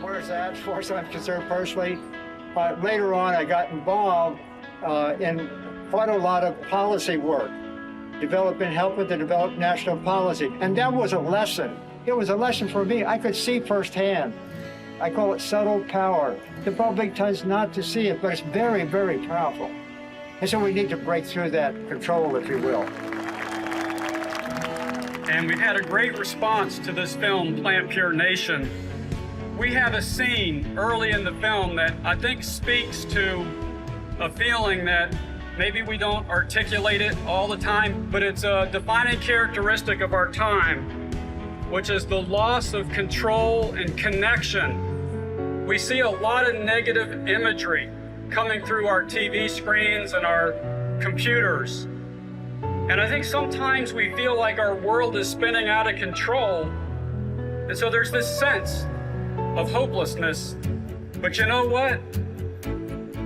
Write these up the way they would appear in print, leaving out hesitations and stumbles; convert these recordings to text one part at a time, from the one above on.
where's that, as far as I'm concerned personally. Later on, I got involved in quite a lot of policy work, helping to develop national policy. And that was a lesson. It was a lesson for me. I could see firsthand. I call it subtle power. The public tends not to see it, but it's very, very powerful. And so we need to break through that control, if you will. And we've had a great response to this film, PlantPure Nation. We have a scene early in the film that I think speaks to a feeling that maybe we don't articulate it all the time, but it's a defining characteristic of our time, which is the loss of control and connection. We see a lot of negative imagery coming through our TV screens and our computers. And I think sometimes we feel like our world is spinning out of control. And so there's this sense of hopelessness. But you know what?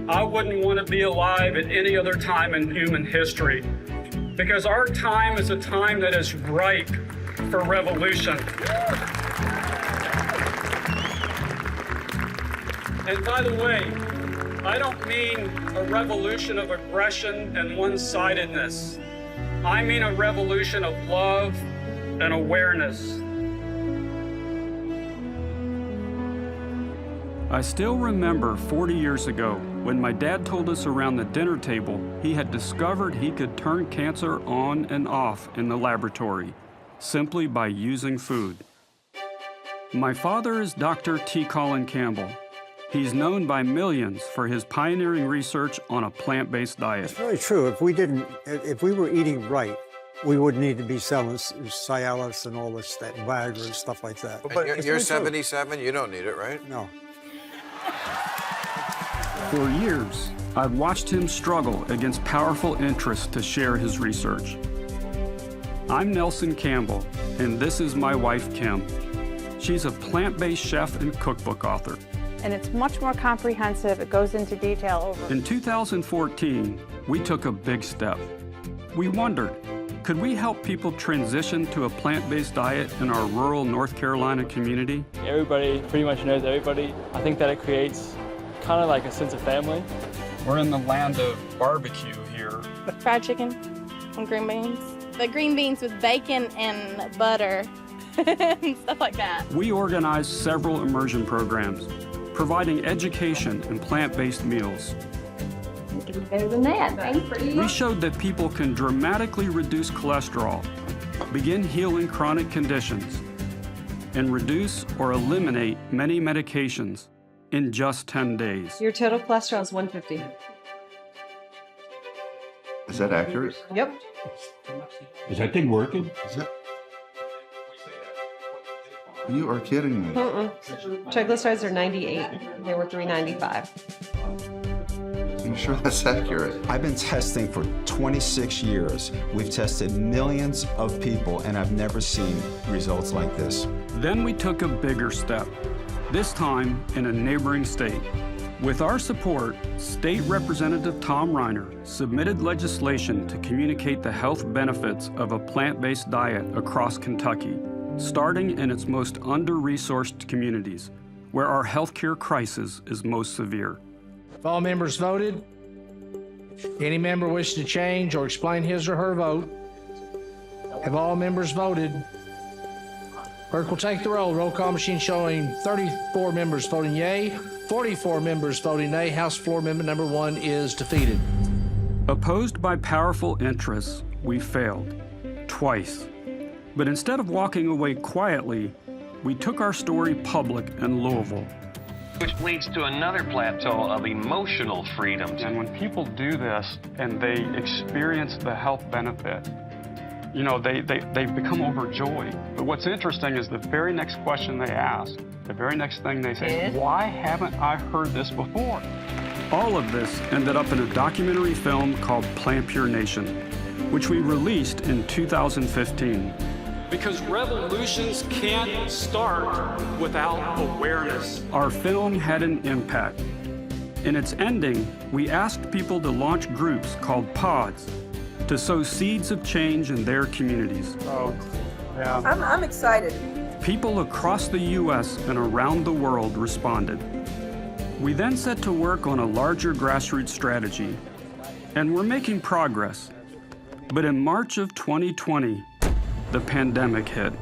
I wouldn't want to be alive at any other time in human history, because our time is a time that is ripe for revolution. And by the way, I don't mean a revolution of aggression and one-sidedness. I mean a revolution of love and awareness. I still remember 40 years ago when my dad told us around the dinner table he had discovered he could turn cancer on and off in the laboratory simply by using food. My father is Dr. T. Colin Campbell. He's known by millions for his pioneering research on a plant-based diet. It's very true. If we were eating right, we wouldn't need to be selling Cialis and all this, that Viagra and stuff like that. But you're 77, you don't need it, right? No. For years, I've watched him struggle against powerful interests to share his research. I'm Nelson Campbell, and this is my wife, Kim. She's a plant-based chef and cookbook author. And it's much more comprehensive. It goes into detail over. In 2014, we took a big step. We wondered, could we help people transition to a plant-based diet in our rural North Carolina community? Everybody pretty much knows everybody. I think that it creates kind of like a sense of family. We're in the land of barbecue here. Fried chicken and green beans. The green beans with bacon and butter and stuff like that. We organized several immersion programs, providing education and plant-based meals. Better than that. We showed that people can dramatically reduce cholesterol, begin healing chronic conditions, and reduce or eliminate many medications in just 10 days. Your total cholesterol is 150. Is that accurate? Yep. Is that thing working? You are kidding me. Triglycerides are 98. They were 395. Are you sure that's accurate? I've been testing for 26 years. We've tested millions of people, and I've never seen results like this. Then we took a bigger step, this time in a neighboring state. With our support, State Representative Tom Reiner submitted legislation to communicate the health benefits of a plant-based diet across Kentucky, starting in its most under-resourced communities, where our healthcare crisis is most severe. If all members voted, any member wishes to change or explain his or her vote, have all members voted, clerk will take the roll. Roll call machine showing 34 members voting yea, 44 members voting nay. House Floor Amendment number 1 is defeated. Opposed by powerful interests, we failed, twice. But instead of walking away quietly, we took our story public in Louisville. Which leads to another plateau of emotional freedoms. And when people do this and they experience the health benefit, you know, they become overjoyed. But what's interesting is the very next question they ask, the very next thing they say, why haven't I heard this before? All of this ended up in a documentary film called PlantPure Nation, which we released in 2015. Because revolutions can't start without awareness. Our film had an impact. In its ending, we asked people to launch groups called pods to sow seeds of change in their communities. I'm excited. People across the U.S. and around the world responded. We then set to work on a larger grassroots strategy, and we're making progress. But in March of 2020, the pandemic hit.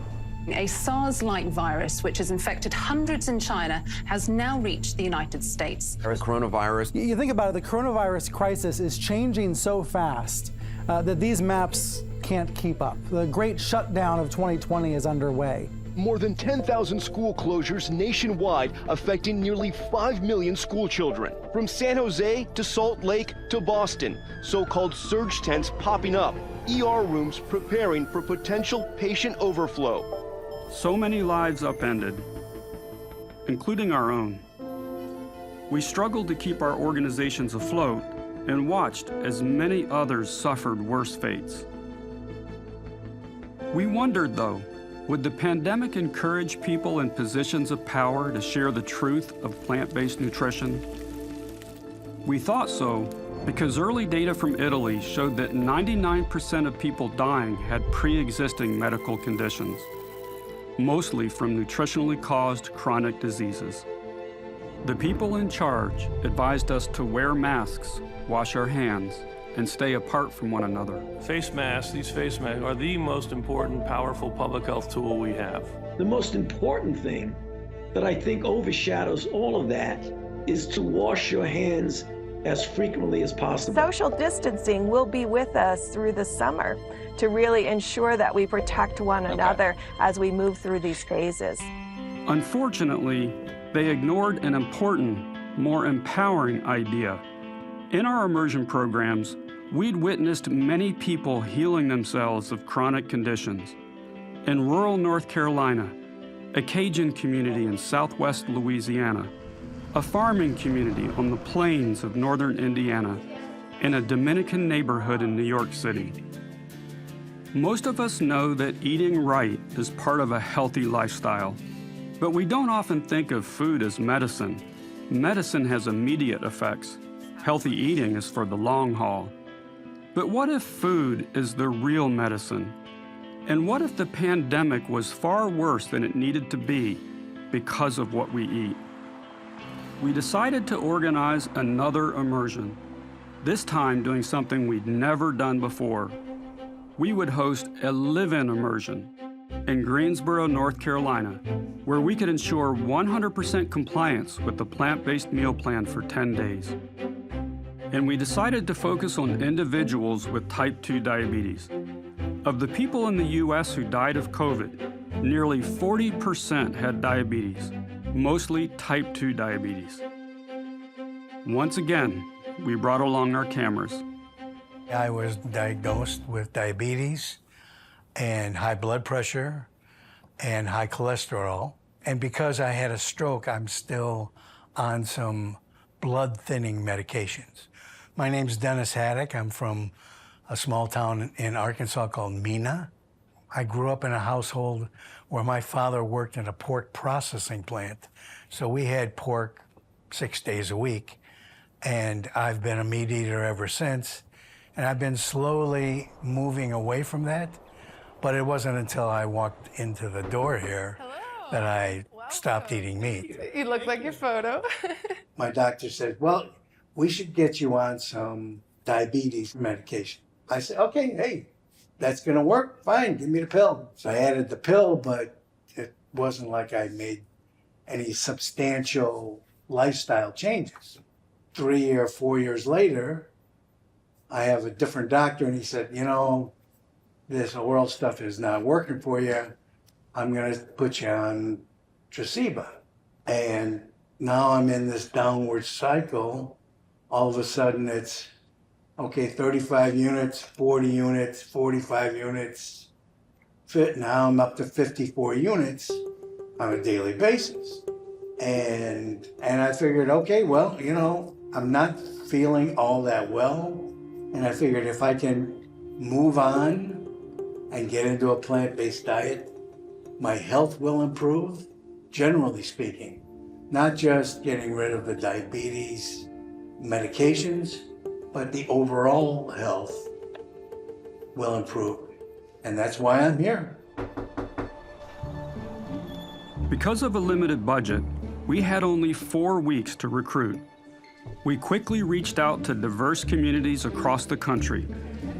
A SARS-like virus, which has infected hundreds in China, has now reached the United States. Coronavirus. You think about it, the coronavirus crisis is changing so fast that these maps can't keep up. The great shutdown of 2020 is underway. More than 10,000 school closures nationwide, affecting nearly 5 million school children. From San Jose to Salt Lake to Boston, so-called surge tents popping up, ER rooms preparing for potential patient overflow. So many lives upended, including our own. We struggled to keep our organizations afloat and watched as many others suffered worse fates. We wondered, though, would the pandemic encourage people in positions of power to share the truth of plant-based nutrition? We thought so because early data from Italy showed that 99% of people dying had pre-existing medical conditions, mostly from nutritionally caused chronic diseases. The people in charge advised us to wear masks, wash our hands, and stay apart from one another. Face masks, these face masks are the most important, powerful public health tool we have. The most important thing that I think overshadows all of that is to wash your hands as frequently as possible. Social distancing will be with us through the summer to really ensure that we protect one another as we move through these phases. Unfortunately, they ignored an important, more empowering idea. In our immersion programs, we'd witnessed many people healing themselves of chronic conditions. In rural North Carolina, a Cajun community in southwest Louisiana, a farming community on the plains of northern Indiana, and a Dominican neighborhood in New York City. Most of us know that eating right is part of a healthy lifestyle, but we don't often think of food as medicine. Medicine has immediate effects. Healthy eating is for the long haul. But what if food is the real medicine? And what if the pandemic was far worse than it needed to be because of what we eat? We decided to organize another immersion, this time doing something we'd never done before. We would host a live-in immersion in Greensboro, North Carolina, where we could ensure 100% compliance with the plant-based meal plan for 10 days. And we decided to focus on individuals with type 2 diabetes. Of the people in the U.S. who died of COVID, nearly 40% had diabetes, mostly type 2 diabetes. Once again, we brought along our cameras. I was diagnosed with diabetes and high blood pressure and high cholesterol. And because I had a stroke, I'm still on some blood thinning medications. My name's Dennis Haddock. I'm from a small town in Arkansas called Mena. I grew up in a household where my father worked in a pork processing plant. So we had pork 6 days a week. And I've been a meat eater ever since. And I've been slowly moving away from that. But it wasn't until I walked into the door here that I stopped eating meat. You look like your photo. My doctor said, well, we should get you on some diabetes medication. I said, okay, hey, that's gonna work, fine, give me the pill. So I added the pill, but it wasn't like I made any substantial lifestyle changes. 3 or 4 years later, I have a different doctor and he said, you know, this oral stuff is not working for you. I'm gonna put you on Traceba. And now I'm in this downward cycle. All of a sudden it's, okay, 35 units, 40 units, 45 units. Now I'm up to 54 units on a daily basis. And I figured, okay, well, you know, I'm not feeling all that well. And I figured if I can move on and get into a plant-based diet, my health will improve, generally speaking. Not just getting rid of the diabetes medications, but the overall health will improve. And that's why I'm here. Because of a limited budget, we had only 4 weeks to recruit. We quickly reached out to diverse communities across the country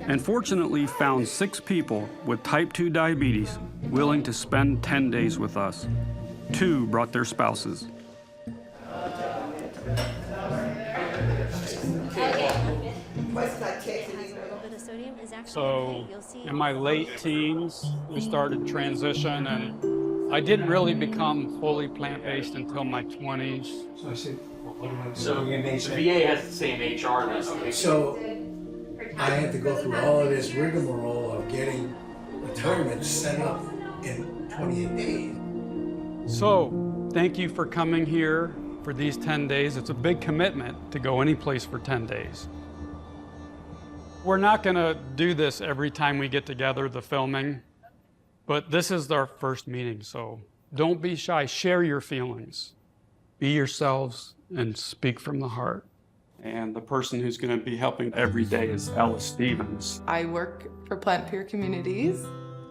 and fortunately found 6 people with type 2 diabetes willing to spend 10 days with us. 2 brought their spouses. So in my late teens, we started transition, and I didn't really become fully plant-based until my 20s. So I said, So the VA has the same HR as so I had to go through all of this rigmarole of getting retirement set up in 28 days. So thank you for coming here for these 10 days. It's a big commitment to go any place for 10 days. We're not going to do this every time we get together, the filming, but this is our first meeting, so don't be shy. Share your feelings. Be yourselves and speak from the heart. And the person who's going to be helping every day is Ella Stevens. I work for PlantPure Communities.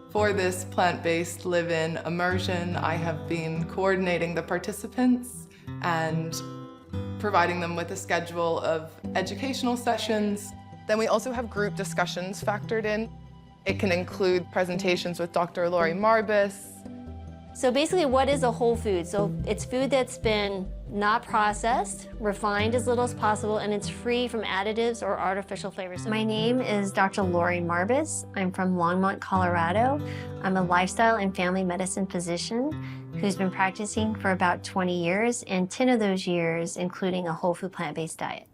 For this plant-based live-in immersion, I have been coordinating the participants and providing them with a schedule of educational sessions. Then we also have group discussions factored in. It can include presentations with Dr. Lori Marbus. So basically, what is a whole food? So it's food that's been not processed, refined as little as possible, and it's free from additives or artificial flavors. My name is Dr. Lori Marbus. I'm from Longmont, Colorado. I'm a lifestyle and family medicine physician who's been practicing for about 20 years, and 10 of those years including a whole food plant-based diet.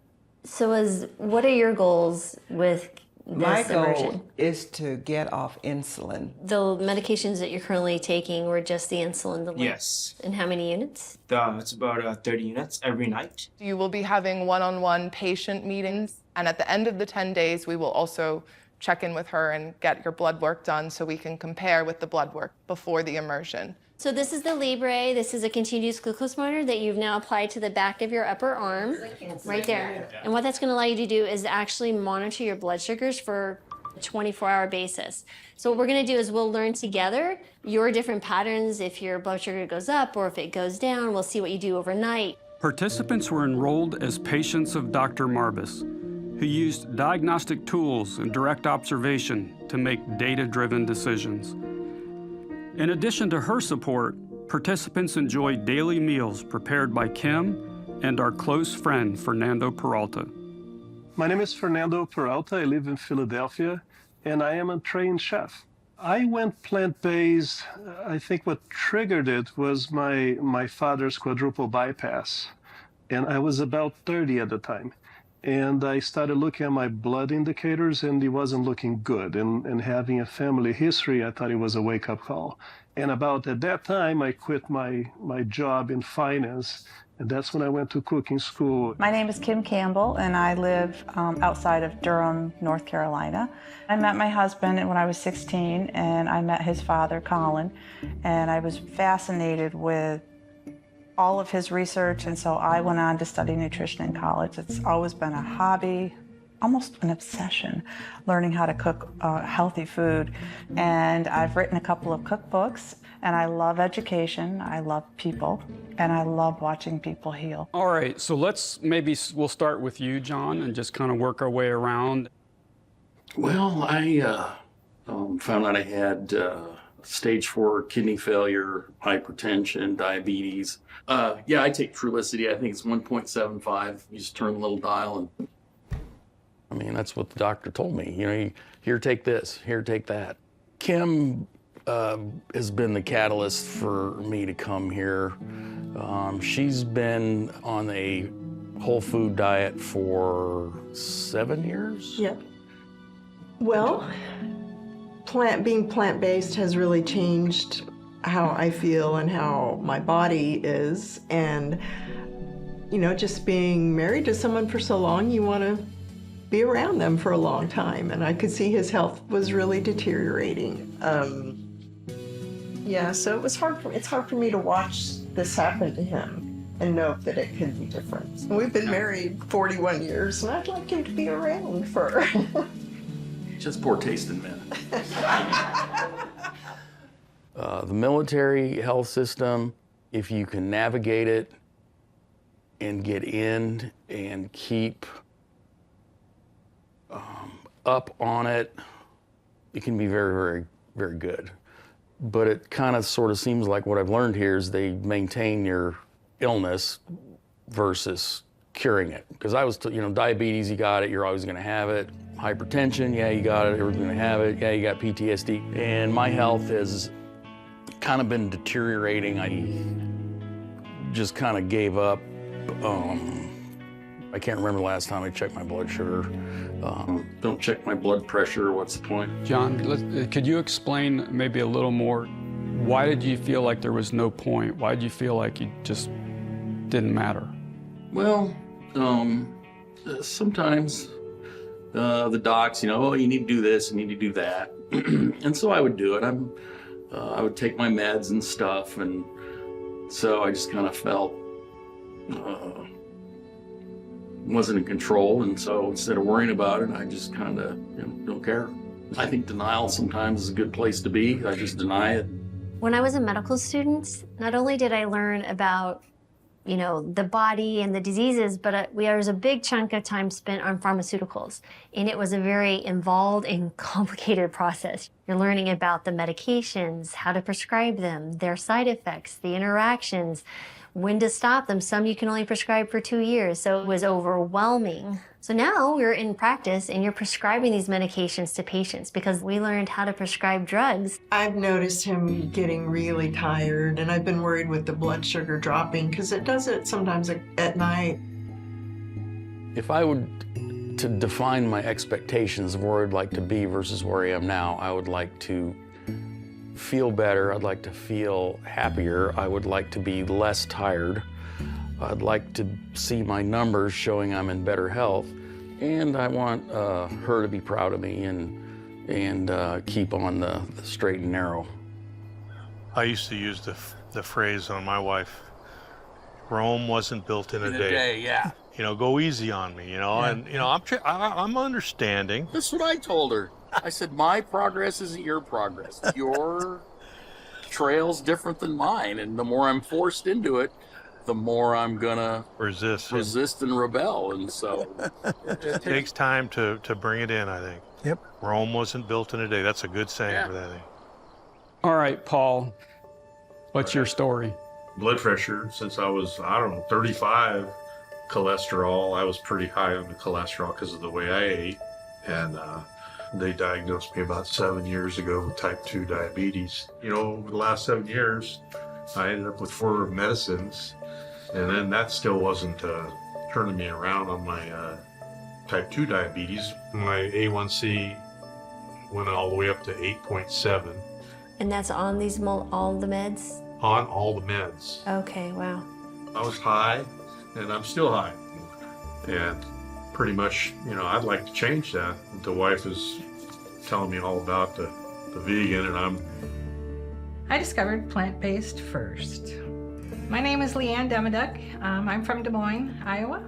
So what are your goals with My this goal immersion? is to get off insulin. The medications that you're currently taking were just the insulin? Yes. And how many units? It's about 30 units every night. You will be having one-on-one patient meetings, and at the end of the 10 days, we will also check in with her and get your blood work done so we can compare with the blood work before the immersion. So this is the Libre. This is a continuous glucose monitor that you've now applied to the back of your upper arm, right there. And what that's going to allow you to do is actually monitor your blood sugars for a 24-hour basis. So what we're going to do is we'll learn together your different patterns. If your blood sugar goes up or if it goes down, we'll see what you do overnight. Participants were enrolled as patients of Dr. Marbus, who used diagnostic tools and direct observation to make data-driven decisions. In addition to her support, participants enjoyed daily meals prepared by Kim and our close friend, Fernando Peralta. My name is Fernando Peralta. I live in Philadelphia, and I am a trained chef. I went plant-based. I think what triggered it was my father's quadruple bypass, and I was about 30 at the time. And I started looking at my blood indicators, and it wasn't looking good. And having a family history, I thought it was a wake-up call. And about at that time, I quit my job in finance, and that's when I went to cooking school. My name is Kim Campbell, and I live outside of Durham, North Carolina. I met my husband when I was 16, and I met his father, Colin, and I was fascinated with all of his research, and so I went on to study nutrition in college. It's always been a hobby, almost an obsession, learning how to cook healthy food. And I've written a couple of cookbooks, and I love education, I love people, and I love watching people heal. All right, so we'll start with you, John, and just kind of work our way around. Well, I found out I had stage 4 kidney failure, hypertension, diabetes. Yeah, I take Trulicity. I think it's 1.75. You just turn the little dial, and I mean, that's what the doctor told me. You know, here, take this, here, take that. Kim has been the catalyst for me to come here. She's been on a whole food diet for 7 years. Yep. Well, being plant-based has really changed how I feel and how my body is. And, you know, just being married to someone for so long, you want to be around them for a long time. And I could see his health was really deteriorating. Yeah, so it's hard for me to watch this happen to him and know that it could be different. And we've been married 41 years, and I'd like him to be around for... Just poor taste in men. The military health system if you can navigate it and get in and keep up on it, it can be very, very, very good. But it kind of sort of seems like what I've learned here is they maintain your illness versus curing it. Because I was, diabetes, you got it, you're always gonna have it. Hypertension, yeah, you got it, everyone's gonna have it. Yeah, you got PTSD. And my health has kind of been deteriorating. I just kind of gave up. I can't remember the last time I checked my blood sugar. Don't check my blood pressure, what's the point? John, could you explain maybe a little more? Why did you feel like there was no point? Why did you feel like you just didn't matter? Well, sometimes the docs, oh, you need to do this, you need to do that. And so I would do it. I would take my meds and stuff, and so I just kind of felt wasn't in control, and so instead of worrying about it, I just kind of don't care. I think denial sometimes is a good place to be. I just deny it. When I was a medical student, not only did I learn about the body and the diseases, but there was a big chunk of time spent on pharmaceuticals. And it was a very involved and complicated process. You're learning about the medications, how to prescribe them, their side effects, the interactions, when to stop them. Some you can only prescribe for 2 years, so it was overwhelming. So now we're in practice and you're prescribing these medications to patients because we learned how to prescribe drugs. I've noticed him getting really tired, and I've been worried with the blood sugar dropping because it does it sometimes at night. If I would to define my expectations of where I'd like to be versus where I am now, I would like to feel better, I'd like to feel happier, I would like to be less tired, I'd like to see my numbers showing I'm in better health, and I want her to be proud of me and keep on the straight and narrow. I used to use the phrase on my wife, Rome wasn't built in a day. Yeah. Go easy on me, Yeah. and I'm understanding. That's what I told her. I said, my progress isn't your progress. Your trail's different than mine, and the more I'm forced into it, the more I'm gonna resist and rebel, and so it takes time to bring it in, I think. Yep. Rome wasn't built in a day. That's a good saying for that thing. All right, Paul, what's your story? Blood pressure, since I was, 35, cholesterol, I was pretty high on the cholesterol because of the way I ate, and they diagnosed me about 7 years ago with type 2 diabetes. Over the last 7 years, I ended up with 4 medicines, and then that still wasn't turning me around on my type 2 diabetes. My A1C went all the way up to 8.7. And that's on all the meds? On all the meds. Okay, wow. I was high, and I'm still high. And pretty much, I'd like to change that. The wife is telling me all about the vegan, and I discovered plant-based first. My name is Leanne Demiduk. I'm from Des Moines, Iowa.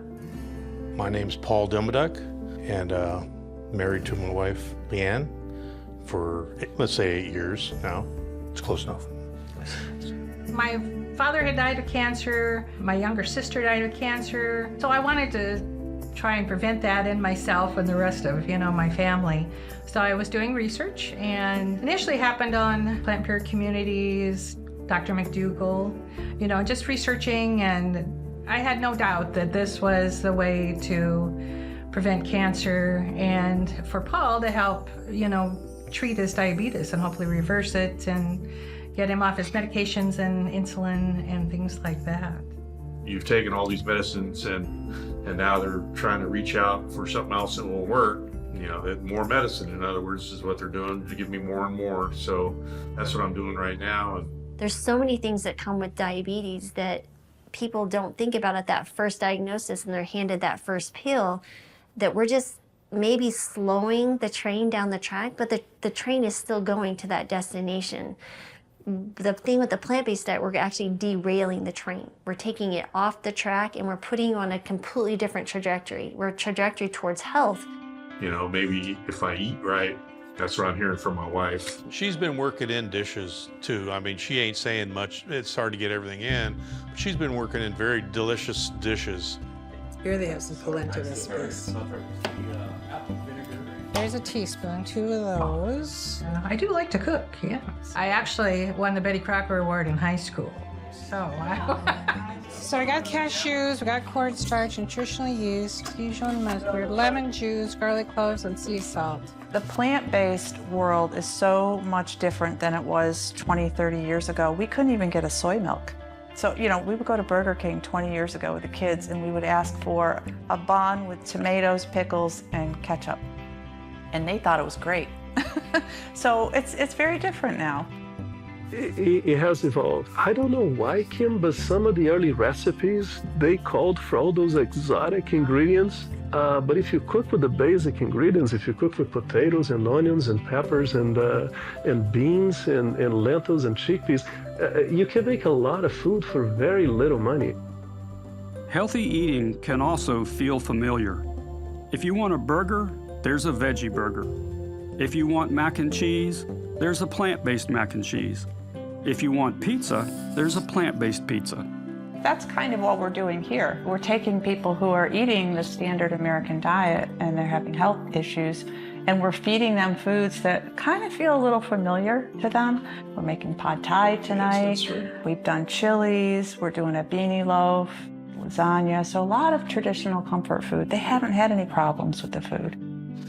My name's Paul Demiduk, and married to my wife, Leanne, for, let's say, 8 years now. It's close enough. My father had died of cancer. My younger sister died of cancer. So I wanted to try and prevent that in myself and the rest of, my family. So I was doing research, and initially happened on PlantPure Communities, Dr. McDougall, just researching, and I had no doubt that this was the way to prevent cancer and for Paul to help, treat his diabetes and hopefully reverse it and get him off his medications and insulin and things like that. You've taken all these medicines and now they're trying to reach out for something else that won't work. More medicine, in other words, is what they're doing to give me more and more. So that's what I'm doing right now. And There's so many things that come with diabetes that people don't think about at that first diagnosis, and they're handed that first pill, that we're just maybe slowing the train down the track, but the train is still going to that destination. The thing with the plant-based diet, we're actually derailing the train. We're taking it off the track and we're putting you on a completely different trajectory. We're a trajectory towards health. maybe if I eat right, That's what I'm hearing from my wife. She's been working in dishes too. I mean, she ain't saying much. It's hard to get everything in. But she's been working in very delicious dishes. Here they have some polenta recipes. There's a teaspoon, 2 of those. I do like to cook, yeah. I actually won the Betty Crocker Award in high school. So I got cashews, we got cornstarch, nutritionally used, Dijon mustard, lemon juice, garlic cloves, and sea salt. The plant-based world is so much different than it was 20, 30 years ago. We couldn't even get a soy milk. So, you know, we would go to Burger King 20 years ago with the kids and we would ask for a bun with tomatoes, pickles, and ketchup. And they thought it was great. So it's very different now. It has evolved. I don't know why, Kim, but some of the early recipes, they called for all those exotic ingredients. But if you cook with the basic ingredients, if you cook with potatoes and onions and peppers and beans and lentils and chickpeas, you can make a lot of food for very little money. Healthy eating can also feel familiar. If you want a burger, there's a veggie burger. If you want mac and cheese, there's a plant-based mac and cheese. If you want pizza, there's a plant-based pizza. That's kind of what we're doing here. We're taking people who are eating the standard American diet and they're having health issues, and we're feeding them foods that kind of feel a little familiar to them. We're making pad thai tonight. We've done chilies. We're doing a beanie loaf, lasagna. So a lot of traditional comfort food. They haven't had any problems with the food.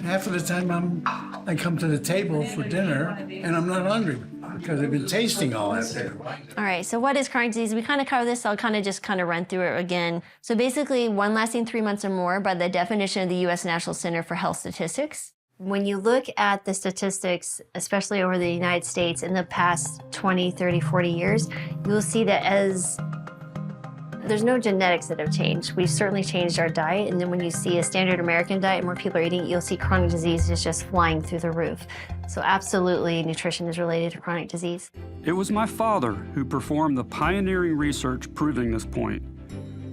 Half of the time I come to the table for dinner and I'm not hungry because I've been tasting all that. All right, so what is chronic disease? We kind of covered this, so I'll just run through it again. So basically, one lasting 3 months or more by the definition of the U.S. National Center for Health Statistics. When you look at the statistics, especially over the United States in the past 20, 30, 40 years, you will see that there's no genetics that have changed. We've certainly changed our diet, and then when you see a standard American diet, more people are eating, you'll see chronic disease is just flying through the roof. So absolutely, nutrition is related to chronic disease. It was my father who performed the pioneering research proving this point,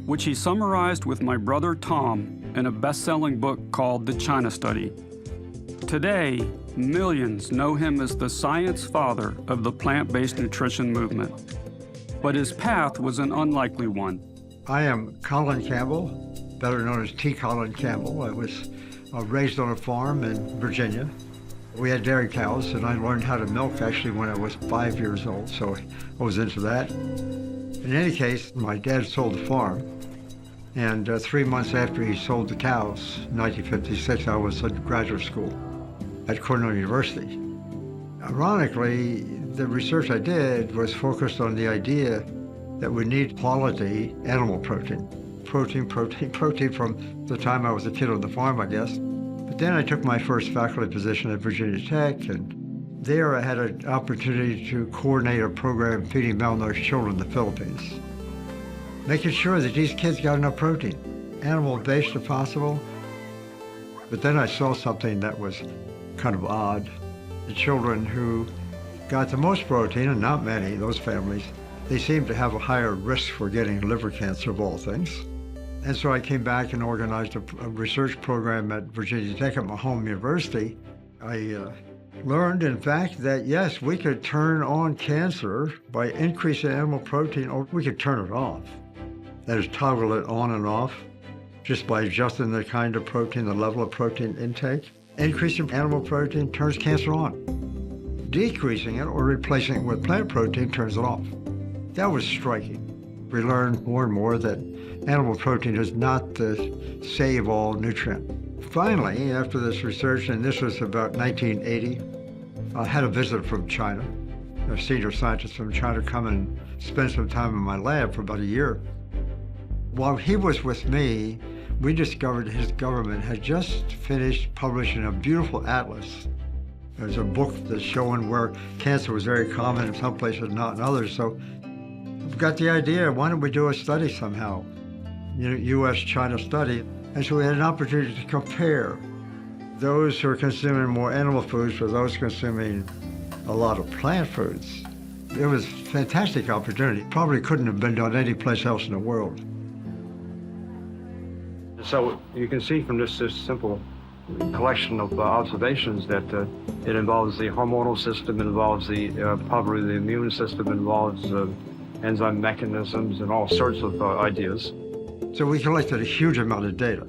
which he summarized with my brother Tom in a best-selling book called The China Study. Today, millions know him as the science father of the plant-based nutrition movement. But his path was an unlikely one. I am Colin Campbell, better known as T. Colin Campbell. I was raised on a farm in Virginia. We had dairy cows, and I learned how to milk actually when I was 5 years old, so I was into that. In any case, my dad sold the farm, and 3 months after he sold the cows, in 1956, I was in graduate school at Cornell University. Ironically, the research I did was focused on the idea that we need quality animal protein. Protein from the time I was a kid on the farm, I guess. But then I took my first faculty position at Virginia Tech, and there I had an opportunity to coordinate a program feeding malnourished children in the Philippines, making sure that these kids got enough protein, animal-based if possible. But then I saw something that was kind of odd. The children who got the most protein, and not many, those families, they seemed to have a higher risk for getting liver cancer of all things. And so I came back and organized a research program at Virginia Tech at my home university. I learned, in fact, that yes, we could turn on cancer by increasing animal protein, or we could turn it off. That is, toggle it on and off, just by adjusting the kind of protein, the level of protein intake. Increasing animal protein turns cancer on. Decreasing it or replacing it with plant protein turns it off. That was striking. We learned more and more that animal protein is not the save-all nutrient. Finally, after this research, and this was about 1980, I had a visit from China. A senior scientist from China come and spend some time in my lab for about a year. While he was with me, we discovered his government had just finished publishing a beautiful atlas. There's a book that's showing where cancer was very common in some places, not in others. So we got the idea, why don't we do a study somehow? U.S.-China study. And so we had an opportunity to compare those who are consuming more animal foods with those consuming a lot of plant foods. It was a fantastic opportunity. Probably couldn't have been done any place else in the world. So you can see from this simple collection of observations that it involves the hormonal system, it involves probably the immune system, it involves enzyme mechanisms and all sorts of ideas. So we collected a huge amount of data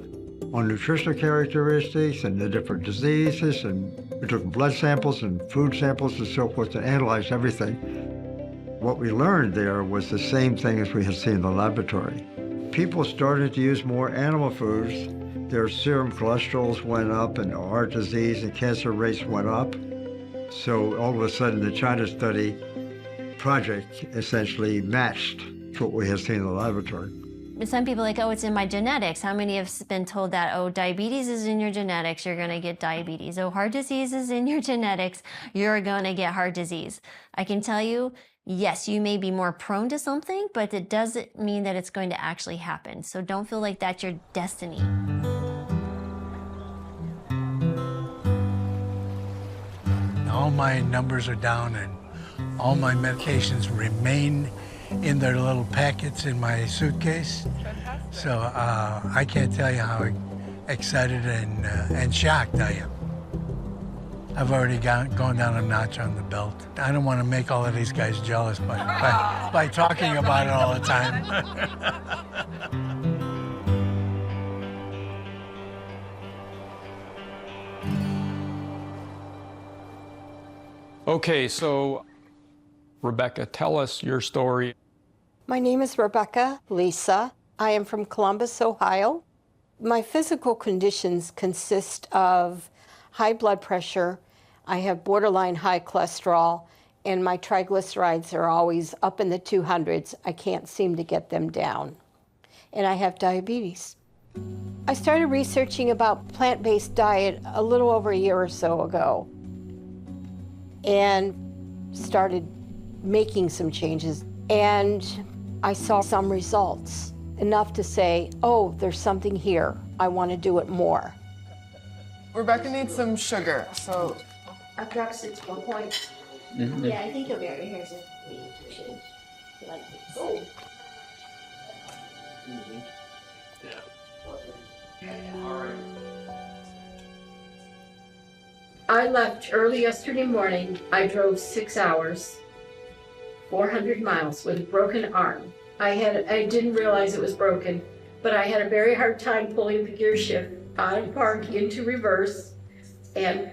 on nutritional characteristics and the different diseases, and we took blood samples and food samples and so forth to analyze everything. What we learned there was the same thing as we had seen in the laboratory. People started to use more animal foods. Their serum cholesterols went up and heart disease and cancer rates went up. So all of a sudden the China study project essentially matched what we had seen in the laboratory. Some people are like, oh, it's in my genetics. How many have been told that, oh, diabetes is in your genetics, you're gonna get diabetes. Oh, heart disease is in your genetics, you're gonna get heart disease. I can tell you, yes, you may be more prone to something, but it doesn't mean that it's going to actually happen. So don't feel like that's your destiny. All my numbers are down and all my medications remain in their little packets in my suitcase. So I can't tell you how excited and shocked I am. I've already gone down a notch on the belt. I don't want to make all of these guys jealous by talking about it all the time. Okay, so Rebecca, tell us your story. My name is Rebecca Lisa. I am from Columbus, Ohio. My physical conditions consist of high blood pressure, I have borderline high cholesterol, and my triglycerides are always up in the 200s. I can't seem to get them down. And I have diabetes. I started researching about plant-based diet a little over a year or so ago and started making some changes. And I saw some results, enough to say, oh, there's something here. I want to do it more. Rebecca needs some sugar, so. Our drugs, it's 1 point. Mm-hmm. Yeah, I think you'll be right here. Like this. Oh. I left early yesterday morning. I drove 6 hours, 400 miles with a broken arm. I didn't realize it was broken, but I had a very hard time pulling the gear shift out of park into reverse and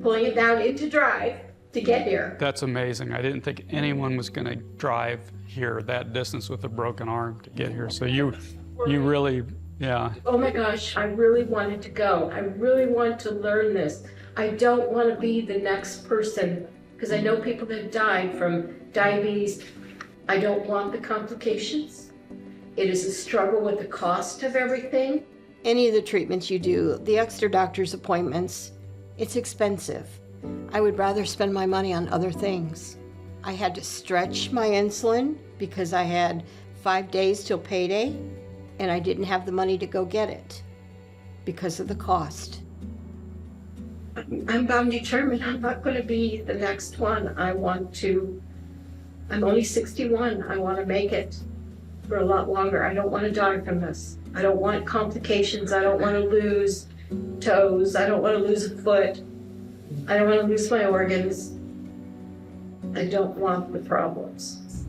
pulling it down into drive to get here. That's amazing. I didn't think anyone was going to drive here that distance with a broken arm to get here. So you really, yeah. Oh my gosh, I really wanted to go. I really want to learn this. I don't want to be the next person, because I know people that have died from diabetes. I don't want the complications. It is a struggle with the cost of everything. Any of the treatments you do, the extra doctor's appointments, it's expensive. I would rather spend my money on other things. I had to stretch my insulin because I had 5 days till payday, and I didn't have the money to go get it because of the cost. I'm bound determined I'm not going to be the next one. I'm only 61. I want to make it for a lot longer. I don't want to die from this. I don't want complications. I don't want to lose toes. I don't want to lose a foot. I don't want to lose my organs. I don't want the problems.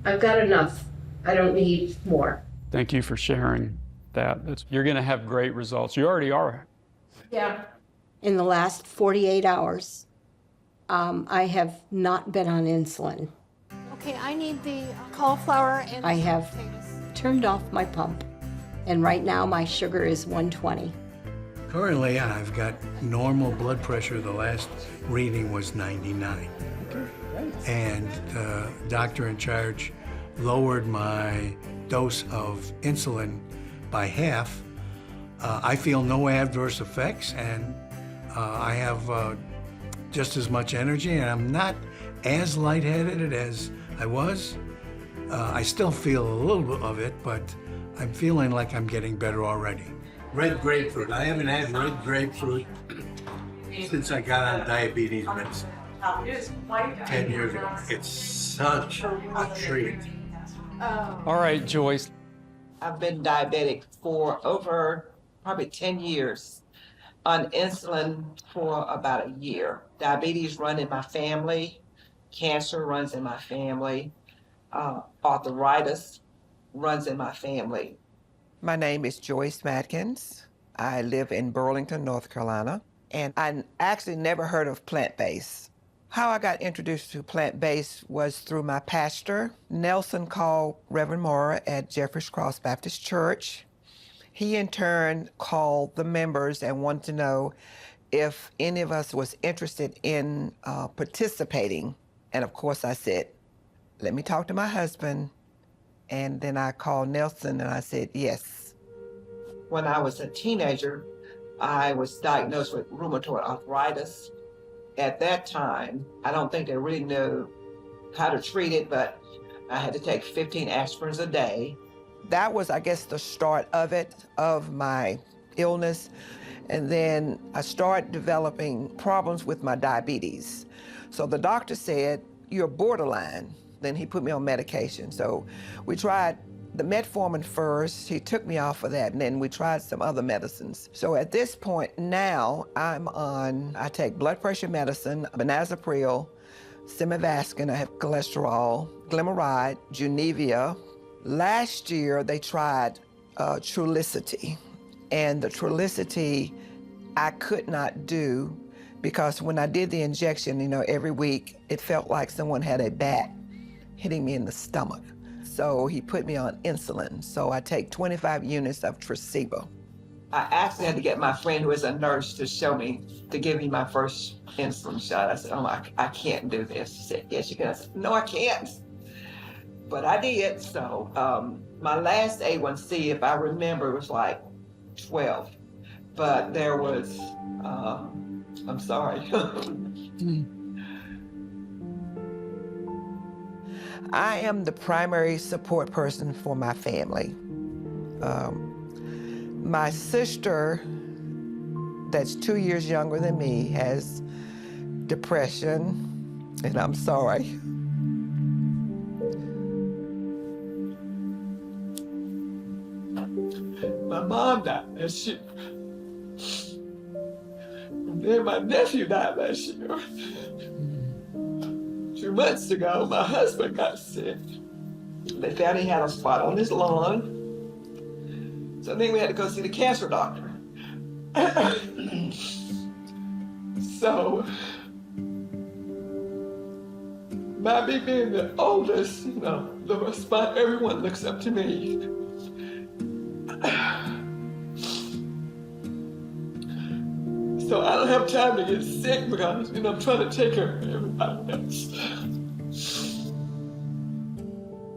I've got enough. I don't need more. Thank you for sharing that. You're going to have great results. You already are. Yeah. In the last 48 hours, I have not been on insulin. Okay, I need the cauliflower and I have turned off my pump, and right now my sugar is 120. Currently, I've got normal blood pressure. The last reading was 99. And the doctor in charge lowered my dose of insulin by half. I feel no adverse effects, and I have just as much energy, and I'm not as lightheaded as I was. I still feel a little bit of it, but I'm feeling like I'm getting better already. Red grapefruit. I haven't had red grapefruit since I got on diabetes medicine 10 years ago. It's such a treat. All right, Joyce. I've been diabetic for over probably 10 years. on insulin for about a year. Diabetes run in my family, cancer runs in my family, arthritis runs in my family. My name is Joyce Matkins. I live in Burlington, North Carolina, and I actually never heard of plant-based. How I got introduced to plant-based was through my pastor. Nelson called Reverend Mora at Jeffers Cross Baptist Church. He in turn called the members and wanted to know if any of us was interested in participating. And of course I said, let me talk to my husband. And then I called Nelson and I said, yes. When I was a teenager, I was diagnosed with rheumatoid arthritis. At that time, I don't think they really knew how to treat it, but I had to take 15 aspirins a day. That was, I guess, the start of it, of my illness. And then I started developing problems with my diabetes. So the doctor said, you're borderline. Then he put me on medication. So we tried the metformin first. He took me off of that, and then we tried some other medicines. So at this point now, I take blood pressure medicine, benazepril, simivaskin, I have cholesterol, Glimmeride, Junevia. Last year, they tried Trulicity, and the Trulicity I could not do because when I did the injection, every week, it felt like someone had a bat hitting me in the stomach. So he put me on insulin. So I take 25 units of Tracebo. I actually had to get my friend who is a nurse to give me my first insulin shot. I said, oh, I can't do this. She said, yes, you can. I said, no, I can't. But I did. So my last A1C, if I remember, was like 12. But there was, I'm sorry. I am the primary support person for my family. My sister, that's 2 years younger than me, has depression, and I'm sorry. My mom died last year. And then my nephew died last year. 2 months ago, my husband got sick. They found he had a spot on his lung. So then we had to go see the cancer doctor. So, by me being the oldest, the response, everyone looks up to me. So I don't have time to get sick because, I'm trying to take care of everybody else.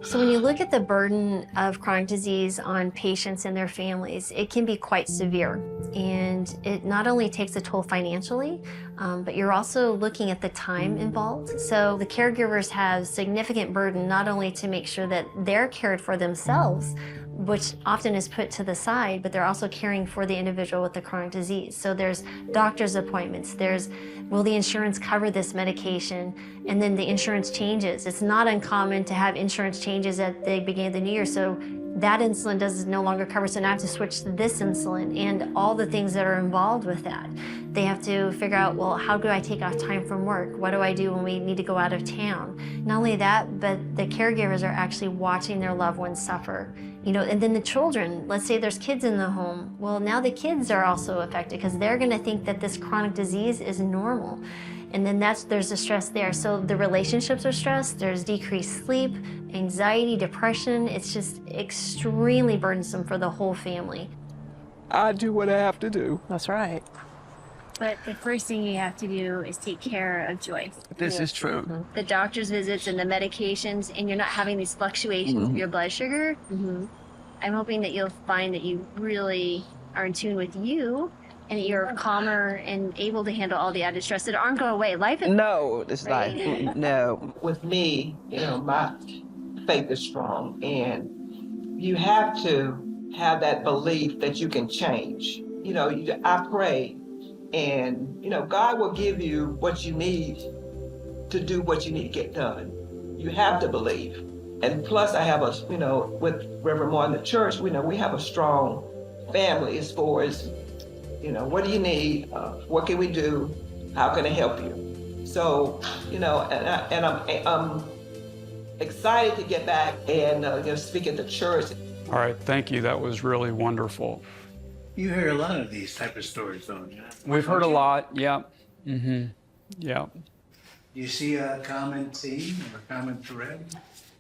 So when you look at the burden of chronic disease on patients and their families, it can be quite severe. And it not only takes a toll financially, but you're also looking at the time involved. So the caregivers have significant burden not only to make sure that they're cared for themselves, which often is put to the side, but they're also caring for the individual with the chronic disease. So there's doctor's appointments, will the insurance cover this medication? And then the insurance changes. It's not uncommon to have insurance changes at the beginning of the new year. So that insulin does no longer cover, so now I have to switch to this insulin and all the things that are involved with that. They have to figure out, well, how do I take off time from work? What do I do when we need to go out of town? Not only that, but the caregivers are actually watching their loved ones suffer. And then the children, let's say there's kids in the home. Well, now the kids are also affected because they're gonna think that this chronic disease is normal. And then there's the stress there. So the relationships are stressed, there's decreased sleep, anxiety, depression. It's just extremely burdensome for the whole family. I do what I have to do. That's right. But the first thing you have to do is take care of Joyce. This is true. The doctor's visits and the medications, and you're not having these fluctuations of your blood sugar. I'm hoping that you'll find that you really are in tune with you and that you're calmer and able to handle all the added stress that aren't going away. Life is... No, it's right? like, no. With me, my faith is strong, and you have to have that belief that you can change. I pray, and God will give you what you need to do what you need to get done. You have to believe. And plus I have with Reverend Moore in the church, we have a strong family as far as what do you need? What can we do? How can I help you? So, and I'm excited to get back and speak at the church. All right, thank you. That was really wonderful. You hear a lot of these type of stories, don't you? We've heard a lot, yeah. Yeah. You see a common theme or common thread?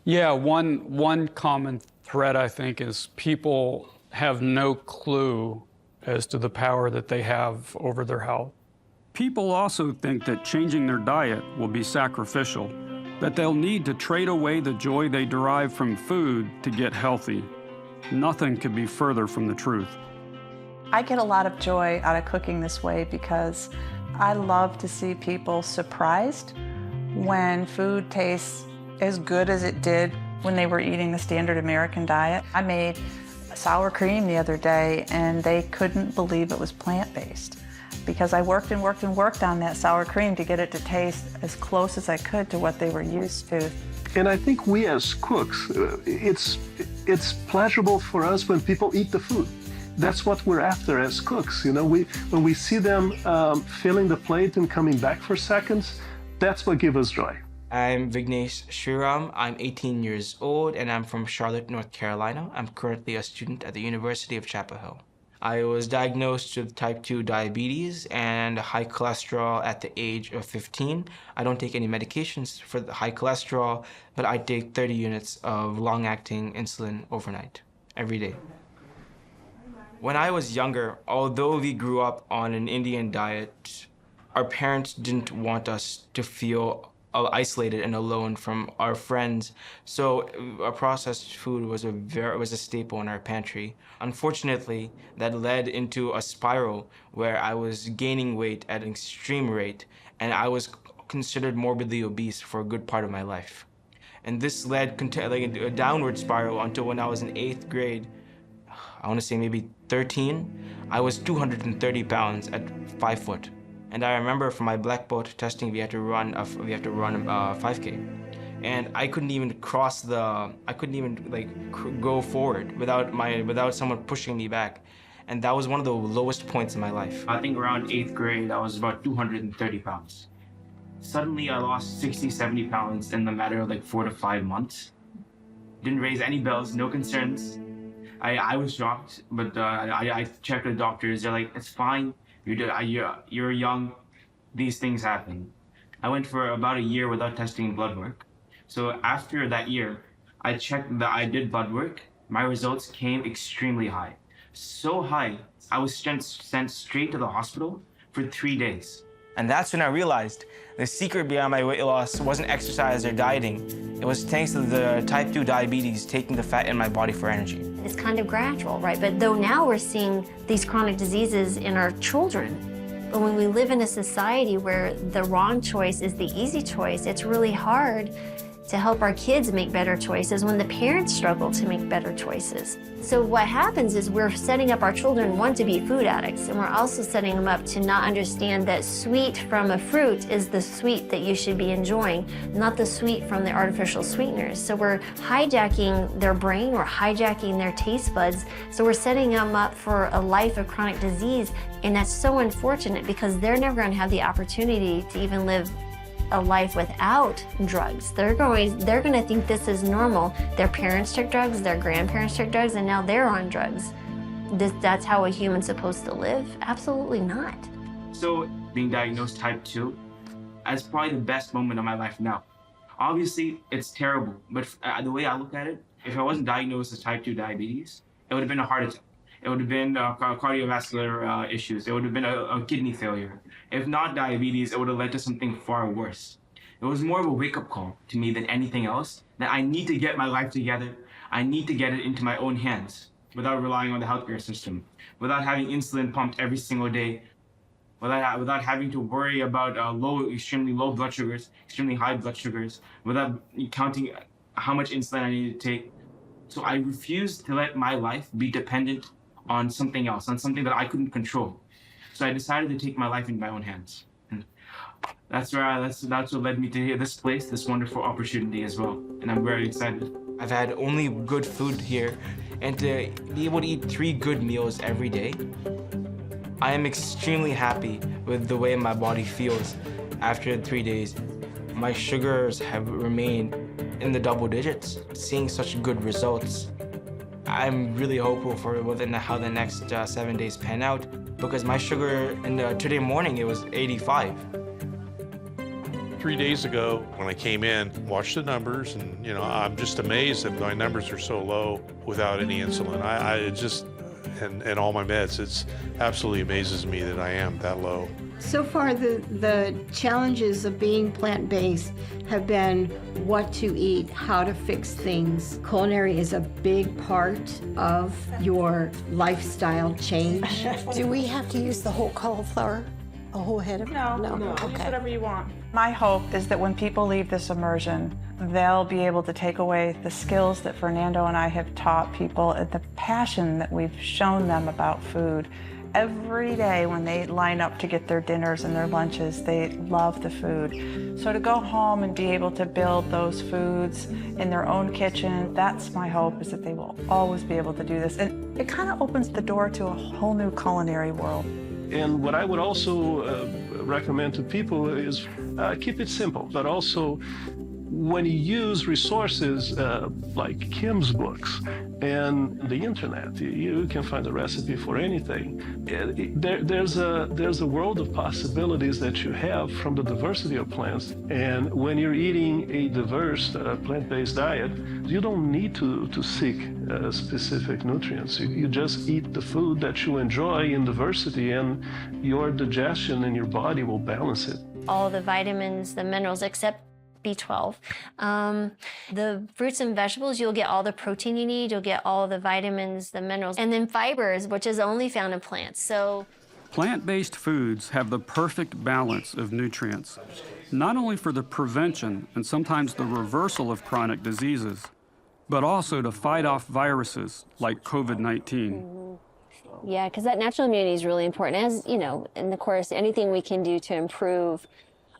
Yeah, one common thread, I think, is people have no clue as to the power that they have over their health. People also think that changing their diet will be sacrificial, that they'll need to trade away the joy they derive from food to get healthy. Nothing could be further from the truth. I get a lot of joy out of cooking this way because I love to see people surprised when food tastes as good as it did when they were eating the standard American diet. I made sour cream the other day and they couldn't believe it was plant-based because I worked and worked and worked on that sour cream to get it to taste as close as I could to what they were used to. And I think we as cooks, it's pleasurable for us when people eat the food. That's what we're after as cooks. When we see them filling the plate and coming back for seconds, that's what gives us joy. I'm Vignesh Shriram. I'm 18 years old and I'm from Charlotte, North Carolina. I'm currently a student at the University of Chapel Hill. I was diagnosed with type 2 diabetes and high cholesterol at the age of 15. I don't take any medications for the high cholesterol, but I take 30 units of long-acting insulin overnight, every day. When I was younger, although we grew up on an Indian diet, our parents didn't want us to feel isolated and alone from our friends, so processed food was a staple in our pantry. Unfortunately, that led into a spiral where I was gaining weight at an extreme rate, and I was considered morbidly obese for a good part of my life. And this led a downward spiral until when I was in 8th grade, I want to say maybe 13, I was 230 pounds at 5 foot. And I remember for my black belt testing, we had to run a 5K. And I couldn't even go forward without someone pushing me back. And that was one of the lowest points in my life. I think around 8th grade, I was about 230 pounds. Suddenly I lost 60, 70 pounds in the matter of 4 to 5 months. Didn't raise any bells, no concerns. I was shocked, but I checked with doctors. They're like, it's fine. You're young. These things happen. I went for about a year without testing blood work. So after that year, I did blood work. My results came extremely high. So high, I was sent straight to the hospital for 3 days. And that's when I realized the secret behind my weight loss wasn't exercise or dieting. It was thanks to the type 2 diabetes taking the fat in my body for energy. It's kind of gradual, right? But though now we're seeing these chronic diseases in our children, but when we live in a society where the wrong choice is the easy choice, it's really hard to help our kids make better choices when the parents struggle to make better choices. So what happens is we're setting up our children, one, to be food addicts, and we're also setting them up to not understand that sweet from a fruit is the sweet that you should be enjoying, not the sweet from the artificial sweeteners. So we're hijacking their brain, we're hijacking their taste buds, so we're setting them up for a life of chronic disease, and that's so unfortunate because they're never gonna have the opportunity to even live a life without drugs. They're gonna think this is normal. Their parents took drugs, their grandparents took drugs, and now they're on drugs. That's how a human's supposed to live? Absolutely not. So being diagnosed type 2, that's probably the best moment of my life now. Obviously, it's terrible, but the way I look at it, if I wasn't diagnosed as type 2 diabetes, it would have been a heart attack. It would have been cardiovascular issues. It would have been a kidney failure. If not diabetes, it would have led to something far worse. It was more of a wake-up call to me than anything else, that I need to get my life together. I need to get it into my own hands without relying on the healthcare system, without having insulin pumped every single day, without having to worry about extremely low blood sugars, extremely high blood sugars, without counting how much insulin I need to take. So I refused to let my life be dependent on something else, on something that I couldn't control. So I decided to take my life in my own hands. And that's what led me to this place, this wonderful opportunity as well. And I'm very excited. I've had only good food here, and to be able to eat 3 good meals every day, I am extremely happy with the way my body feels after 3 days. My sugars have remained in the double digits, seeing such good results. I'm really hopeful for how the next 7 days pan out, because my sugar today morning, it was 85. 3 days ago, when I came in, watched the numbers, and I'm just amazed that my numbers are so low without any insulin. And all my meds, it absolutely amazes me that I am that low. So far, the challenges of being plant-based have been what to eat, how to fix things. Culinary is a big part of your lifestyle change. Do we have to use the whole cauliflower? A whole head of No, Okay. use whatever you want. My hope is that when people leave this immersion, they'll be able to take away the skills that Fernando and I have taught people and the passion that we've shown them about food. Every day when they line up to get their dinners and their lunches, they love the food. So to go home and be able to build those foods in their own kitchen, that's my hope, is that they will always be able to do this. And it kind of opens the door to a whole new culinary world. And what I would also recommend to people is keep it simple, but also when you use resources like Kim's books and the internet, you can find a recipe for anything. There's a world of possibilities that you have from the diversity of plants. And when you're eating a diverse plant-based diet, you don't need to seek specific nutrients. You just eat the food that you enjoy in diversity, and your digestion and your body will balance it. All the vitamins, the minerals, except B12. The fruits and vegetables, you'll get all the protein you need, you'll get all the vitamins, the minerals, and then fibers, which is only found in plants. So plant-based foods have the perfect balance of nutrients, not only for the prevention and sometimes the reversal of chronic diseases, but also to fight off viruses like COVID-19. yeah, because that natural immunity is really important. As you know, and of course, anything we can do to improve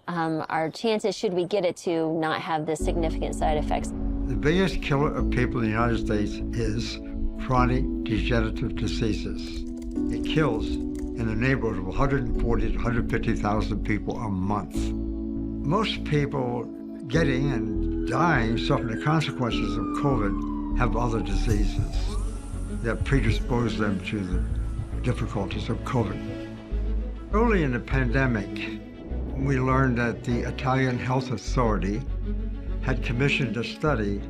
our chances, should we get it, to not have the significant side effects. The biggest killer of people in the United States is chronic degenerative diseases. It kills in the neighborhood of 140 to 150,000 people a month. Most people getting and dying, suffering the consequences of COVID, have other diseases that predispose them to the difficulties of COVID. Early in the pandemic, we learned that the Italian Health Authority had commissioned a study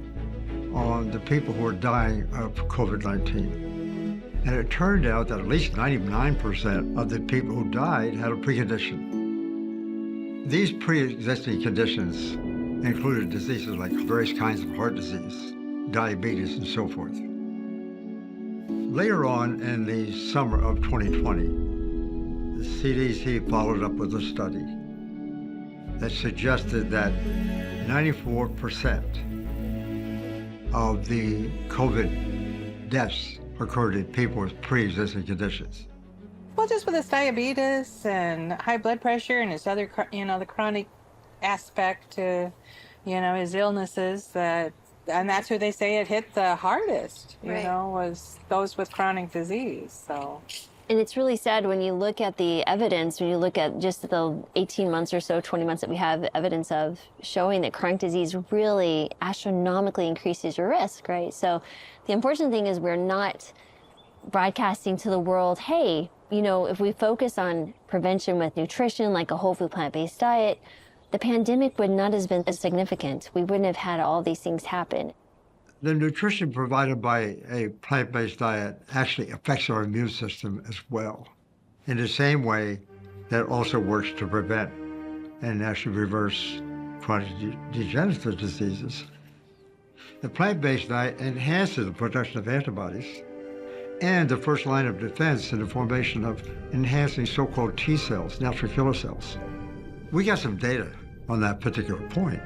on the people who were dying of COVID-19. And it turned out that at least 99% of the people who died had a precondition. These pre-existing conditions included diseases like various kinds of heart disease, diabetes, and so forth. Later on in the summer of 2020, the CDC followed up with a study that suggested that 94% of the COVID deaths occurred in people with pre-existing conditions. Well, just with his diabetes and high blood pressure and his other, the chronic aspect to, his illnesses, and that's who they say it hit the hardest, was those with chronic disease, so. And it's really sad when you look at the evidence, when you look at just the 18 months or so, 20 months that we have evidence of showing that chronic disease really astronomically increases your risk, right? So the unfortunate thing is we're not broadcasting to the world, hey, if we focus on prevention with nutrition, like a whole food plant-based diet, the pandemic would not have been as significant. We wouldn't have had all these things happen. The nutrition provided by a plant-based diet actually affects our immune system as well, in the same way that it also works to prevent and actually reverse chronic degenerative diseases. The plant-based diet enhances the production of antibodies and the first line of defense in the formation of enhancing so-called T cells, natural killer cells. We got some data on that particular point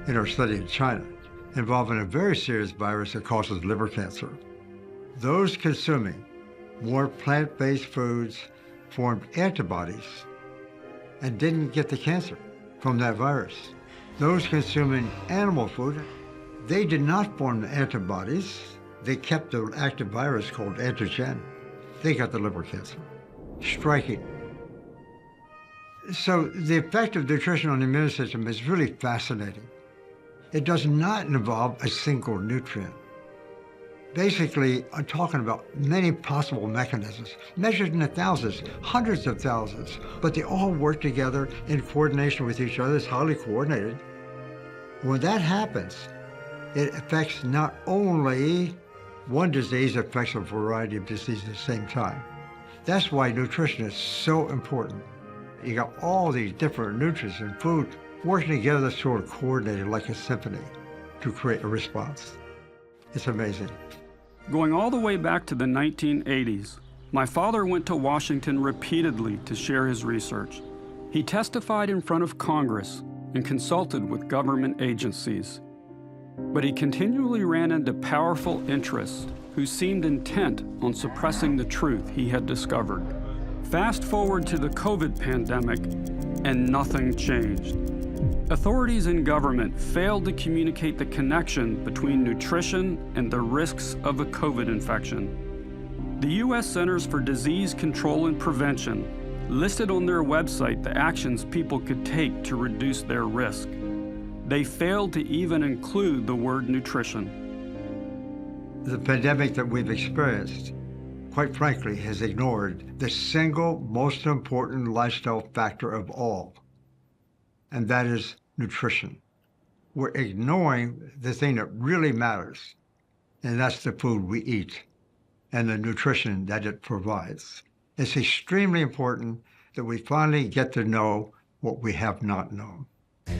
in our study in China, involving a very serious virus that causes liver cancer. Those consuming more plant-based foods formed antibodies and didn't get the cancer from that virus. Those consuming animal food, they did not form the antibodies. They kept the active virus called antigen. They got the liver cancer. striking. So the effect of nutrition on the immune system is really fascinating. It does not involve a single nutrient. Basically, I'm talking about many possible mechanisms, measured in the thousands, hundreds of thousands, but they all work together in coordination with each other. It's highly coordinated. When that happens, it affects not only one disease, it affects a variety of diseases at the same time. That's why nutrition is so important. You got all these different nutrients in food working together, sort of coordinated like a symphony to create a response. It's amazing. Going all the way back to the 1980s, my father went to Washington repeatedly to share his research. He testified in front of Congress and consulted with government agencies. But he continually ran into powerful interests who seemed intent on suppressing the truth he had discovered. Fast forward to the COVID pandemic, and nothing changed. Authorities in government failed to communicate the connection between nutrition and the risks of a COVID infection. The U.S. Centers for Disease Control and Prevention listed on their website the actions people could take to reduce their risk. They failed to even include the word nutrition. The pandemic that we've experienced, quite frankly, has ignored the single most important lifestyle factor of all, and that is nutrition. We're ignoring the thing that really matters, and that's the food we eat and the nutrition that it provides. It's extremely important that we finally get to know what we have not known.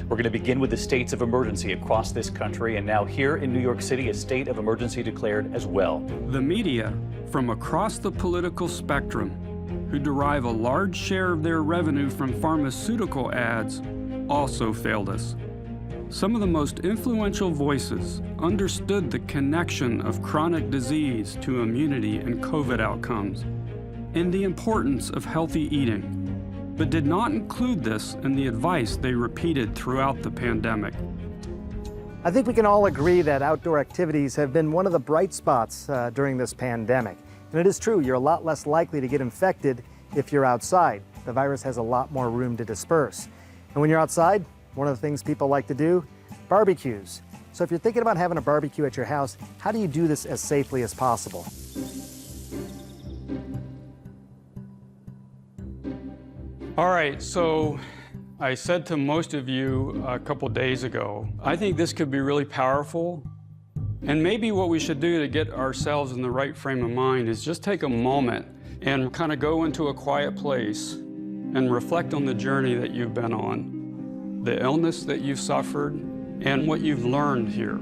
We're going to begin with the states of emergency across this country, and now here in New York City, a state of emergency declared as well. The media, from across the political spectrum, who derive a large share of their revenue from pharmaceutical ads, also failed us. Some of the most influential voices understood the connection of chronic disease to immunity and COVID outcomes, and the importance of healthy eating, but did not include this in the advice they repeated throughout the pandemic. I think we can all agree that outdoor activities have been one of the bright spots during this pandemic. And it is true, you're a lot less likely to get infected if you're outside. The virus has a lot more room to disperse. And when you're outside, one of the things people like to do, barbecues. So if you're thinking about having a barbecue at your house, how do you do this as safely as possible? All right, so I said to most of you a couple days ago, I think this could be really powerful. And maybe what we should do to get ourselves in the right frame of mind is just take a moment and kind of go into a quiet place and reflect on the journey that you've been on, the illness that you've suffered, and what you've learned here.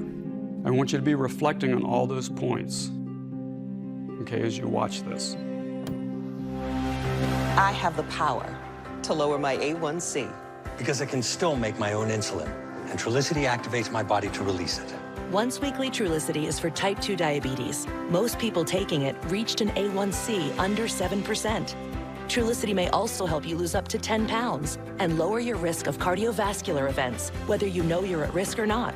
I want you to be reflecting on all those points, okay, as you watch this. I have the power to lower my A1C. Because I can still make my own insulin, and Trulicity activates my body to release it. Once weekly Trulicity is for type 2 diabetes. Most people taking it reached an A1C under 7%. Trulicity may also help you lose up to 10 pounds and lower your risk of cardiovascular events, whether you know you're at risk or not.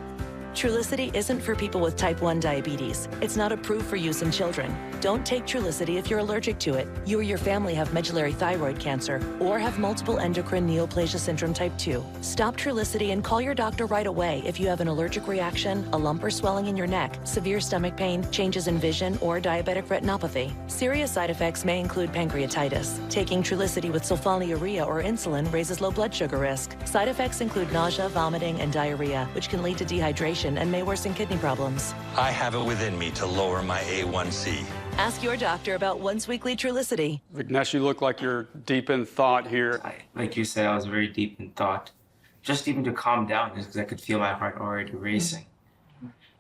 Trulicity isn't for people with type 1 diabetes. It's not approved for use in children. Don't take Trulicity if you're allergic to it, you or your family have medullary thyroid cancer, or have multiple endocrine neoplasia syndrome type 2. Stop Trulicity and call your doctor right away if you have an allergic reaction, a lump or swelling in your neck, severe stomach pain, changes in vision, or diabetic retinopathy. Serious side effects may include pancreatitis. Taking Trulicity with sulfonylurea or insulin raises low blood sugar risk. Side effects include nausea, vomiting, and diarrhea, which can lead to dehydration and may worsen kidney problems. I have it within me to lower my A1C. Ask your doctor about once weekly Trulicity. Vignesh, you look like you're deep in thought here. Like you said, I was very deep in thought. Just even to calm down, just because I could feel my heart already racing.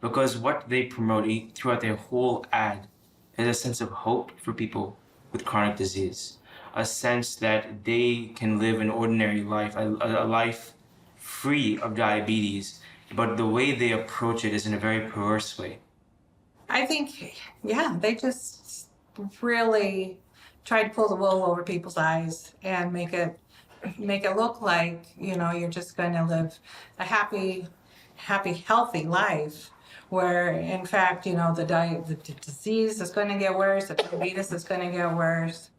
Because what they promote throughout their whole ad is a sense of hope for people with chronic disease. A sense that they can live an ordinary life, a life free of diabetes. But the way they approach it is in a very perverse way. I think, yeah, they just really try to pull the wool over people's eyes and make it look like, you know, you're just going to live a happy, healthy life, where in fact, you know, the disease is going to get worse, the diabetes is going to get worse.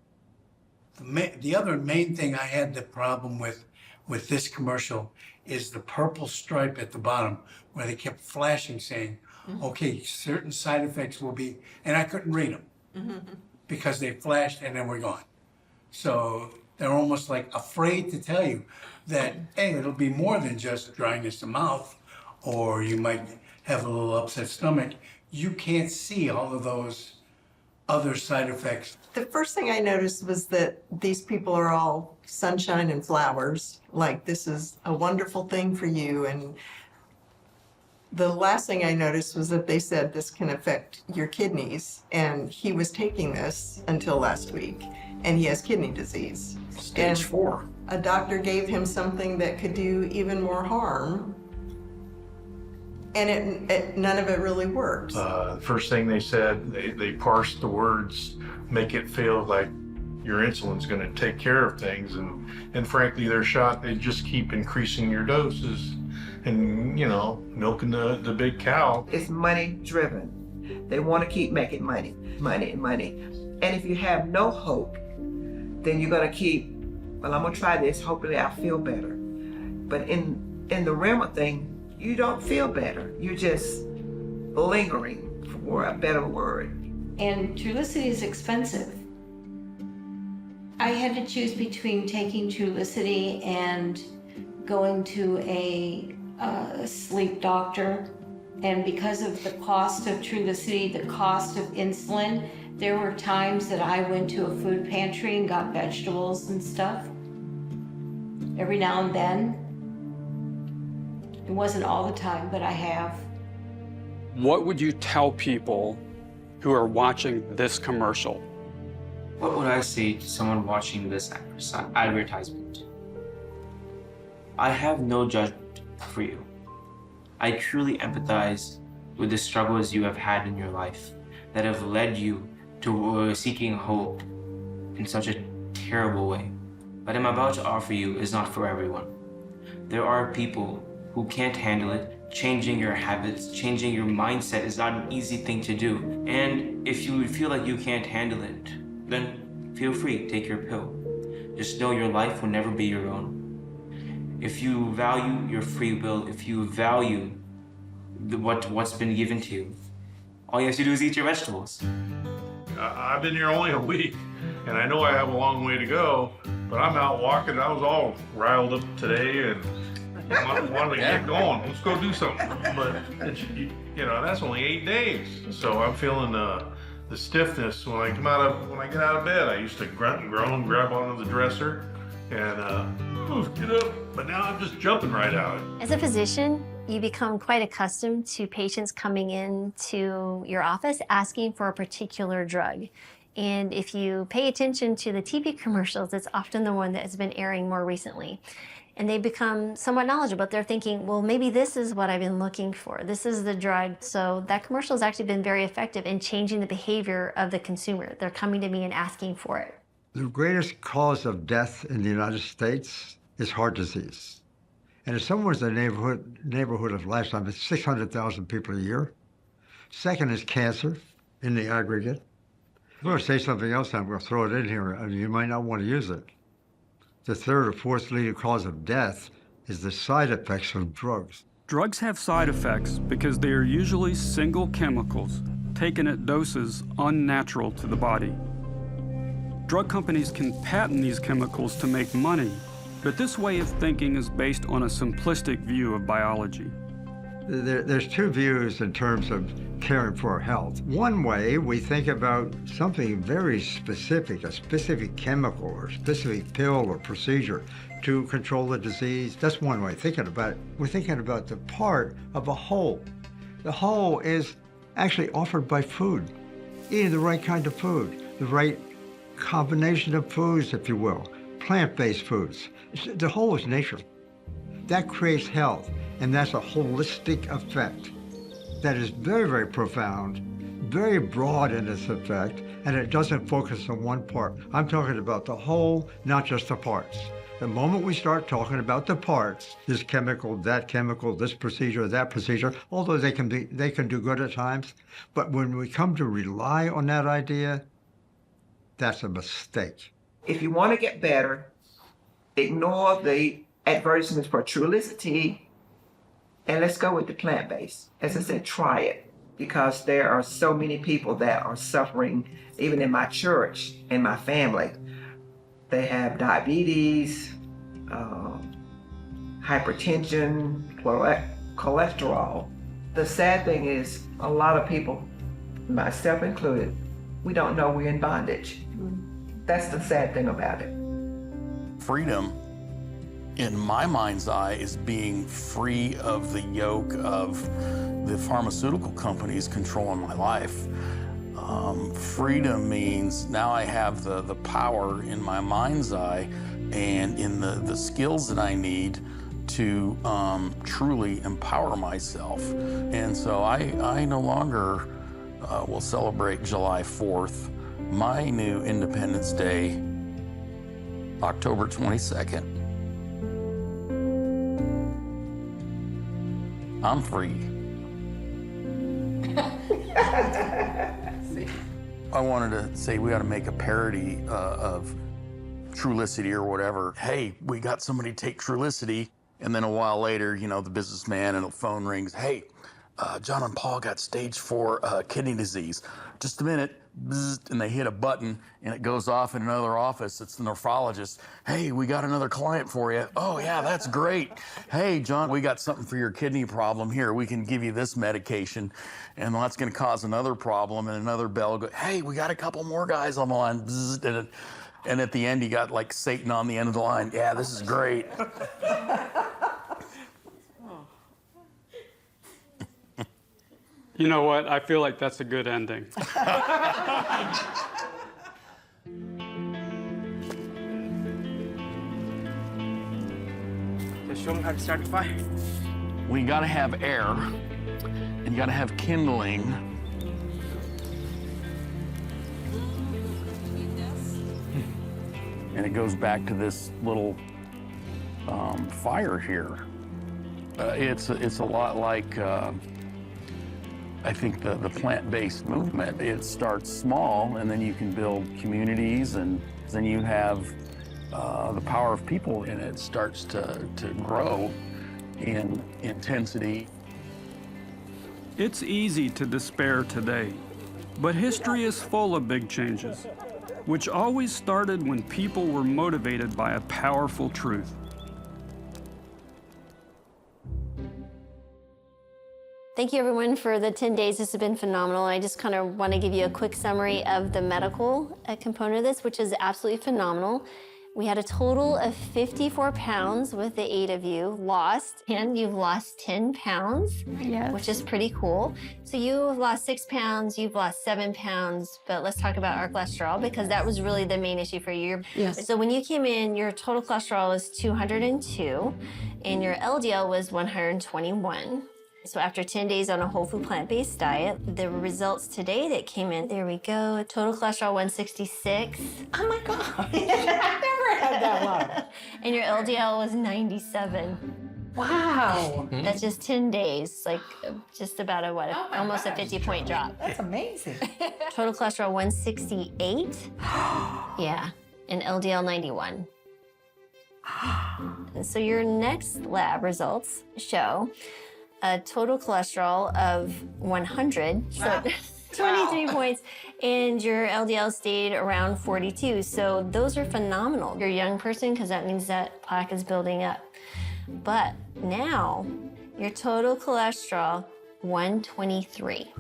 The other main thing I had the problem with this commercial is the purple stripe at the bottom where they kept flashing saying, okay, certain side effects will be, and I couldn't read them because they flashed and then we're gone. So they're almost like afraid to tell you that, hey, it'll be more than just dryness of mouth, or you might have a little upset stomach. You can't see all of those other side effects. The first thing I noticed was that these people are all sunshine and flowers, like this is a wonderful thing for you. And the last thing I noticed was that they said this can affect your kidneys. And he was taking this until last week, and he has kidney disease. Stage 4. A doctor gave him something that could do even more harm. And none of it really worked. The first thing they said, they parsed the words, make it feel like your insulin's going to take care of things. And frankly, their shot, they just keep increasing your doses and, you know, milking the big cow. It's money driven. They want to keep making money, money, money. And if you have no hope, then you're going to keep, well, I'm going to try this, hopefully I'll feel better. But in the realm of things, you don't feel better. You're just lingering, for a better word. And Trulicity is expensive. I had to choose between taking Trulicity and going to a sleep doctor. And because of the cost of Trulicity, the cost of insulin, there were times that I went to a food pantry and got vegetables and stuff. Every now and then. It wasn't all the time, but I have. What would you tell people who are watching this commercial? What would I say to someone watching this advertisement? I have no judgment for you. I truly empathize with the struggles you have had in your life that have led you to seeking hope in such a terrible way. What I'm about to offer you is not for everyone. There are people who can't handle it. Changing your habits, changing your mindset is not an easy thing to do. And if you feel like you can't handle it, then feel free, take your pill. Just know your life will never be your own. If you value your free will, if you value what's been given to you, all you have to do is eat your vegetables. I've been here only a week, and I know I have a long way to go, but I'm out walking. I was all riled up today and wanted to get going. Let's go do something. But it's, you know, that's only 8 days. So I'm feeling the stiffness when I get out of bed. I used to grunt and groan, grab onto the dresser, and get up. But now I'm just jumping right out. As a physician, you become quite accustomed to patients coming into your office asking for a particular drug. And if you pay attention to the TV commercials, it's often the one that has been airing more recently. And they become somewhat knowledgeable. They're thinking, well, maybe this is what I've been looking for. This is the drug. So that commercial has actually been very effective in changing the behavior of the consumer. They're coming to me and asking for it. The greatest cause of death in the United States is heart disease. And if someone's in the neighborhood of lifetime, it's 600,000 people a year. Second is cancer in the aggregate. I'm going to say something else, I'm going to throw it in here. I mean, you might not want to use it. The third or fourth leading cause of death is the side effects of drugs. Drugs have side effects because they are usually single chemicals taken at doses unnatural to the body. Drug companies can patent these chemicals to make money, but this way of thinking is based on a simplistic view of biology. There's two views in terms of caring for our health. One way, we think about something very specific, a specific chemical or specific pill or procedure to control the disease. That's one way of thinking about it. We're thinking about the part of a whole. The whole is actually offered by food, eating the right kind of food, the right combination of foods, if you will, plant-based foods. The whole is nature. That creates health. And that's a holistic effect that is very, very profound, very broad in its effect, and it doesn't focus on one part. I'm talking about the whole, not just the parts. The moment we start talking about the parts, this chemical, this procedure, that procedure, although they can do good at times, but when we come to rely on that idea, that's a mistake. If you want to get better, ignore the advertisements for Trulicity and let's go with the plant-based. As I said, try it, because there are so many people that are suffering, even in my church, in my family. They have diabetes, hypertension, cholesterol. The sad thing is, a lot of people, myself included, we don't know we're in bondage. That's the sad thing about it. Freedom, in my mind's eye, is being free of the yoke of the pharmaceutical companies controlling my life. Freedom means now I have the power in my mind's eye and in the skills that I need to truly empower myself. And so I no longer will celebrate July 4th. My new Independence Day, October 22nd. I'm free. I wanted to say we ought to make a parody of Trulicity or whatever. Hey, we got somebody take Trulicity, and then a while later, you know, the businessman and the phone rings. Hey, John and Paul got stage 4 kidney disease. Just a minute, bzzz, and they hit a button, and it goes off in another office. It's the nephrologist. Hey, we got another client for you. Oh, yeah, that's great. Hey, John, we got something for your kidney problem here. We can give you this medication, and that's going to cause another problem, and another bell. Hey, we got a couple more guys on the line. Bzzz, and at the end, you got like Satan on the end of the line. Yeah, this is great. You know what? I feel like that's a good ending. Just show them how to start a fire. We got to have air, and you got to have kindling. And it goes back to this little fire here. It's a lot like I think the plant-based movement. It starts small, and then you can build communities, and then you have the power of people, and it starts to grow in intensity. It's easy to despair today, but history is full of big changes, which always started when people were motivated by a powerful truth. Thank you everyone for the 10 days. This has been phenomenal. I just kind of want to give you a quick summary of the medical component of this, which is absolutely phenomenal. We had a total of 54 pounds with the 8 of you lost, and you've lost 10 pounds, Yes. which is pretty cool. So you've lost 6 pounds, you've lost 7 pounds, but let's talk about our cholesterol because that was really the main issue for you. Yes. So when you came in, your total cholesterol was 202 and your LDL was 121. So after 10 days on a whole food plant-based diet, the results today that came in, there we go, total cholesterol 166. Oh my God. I've never had that low. And your LDL was 97. Wow. That's just 10 days, like just about almost a 50-point drop. That's amazing. Total cholesterol 168. Yeah, and LDL 91. And so your next lab results show a total cholesterol of 100, so 23 points, and your LDL stayed around 42. So those are phenomenal. You're a young person because that means that plaque is building up. But now your total cholesterol 123.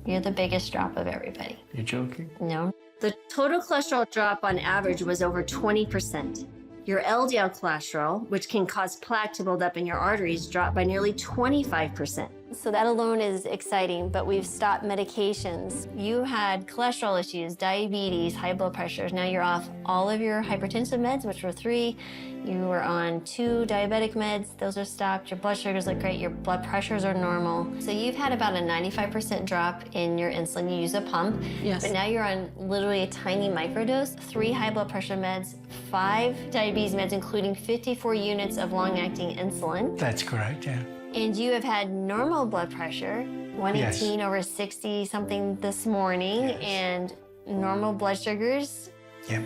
You're the biggest drop of everybody. You joking? No. The total cholesterol drop on average was over 20%. Your LDL cholesterol, which can cause plaque to build up in your arteries, dropped by nearly 25%. So that alone is exciting, but we've stopped medications. You had cholesterol issues, diabetes, high blood pressures. Now you're off all of your hypertensive meds, which were 3. You were on 2 diabetic meds. Those are stopped. Your blood sugars look great. Your blood pressures are normal. So you've had about a 95% drop in your insulin. You use a pump. Yes. But now you're on literally a tiny microdose, 3 high blood pressure meds, 5 diabetes meds, including 54 units of long-acting insulin. That's correct, yeah. And you have had normal blood pressure, 118 over 60 something this morning, and normal blood sugars. Yep.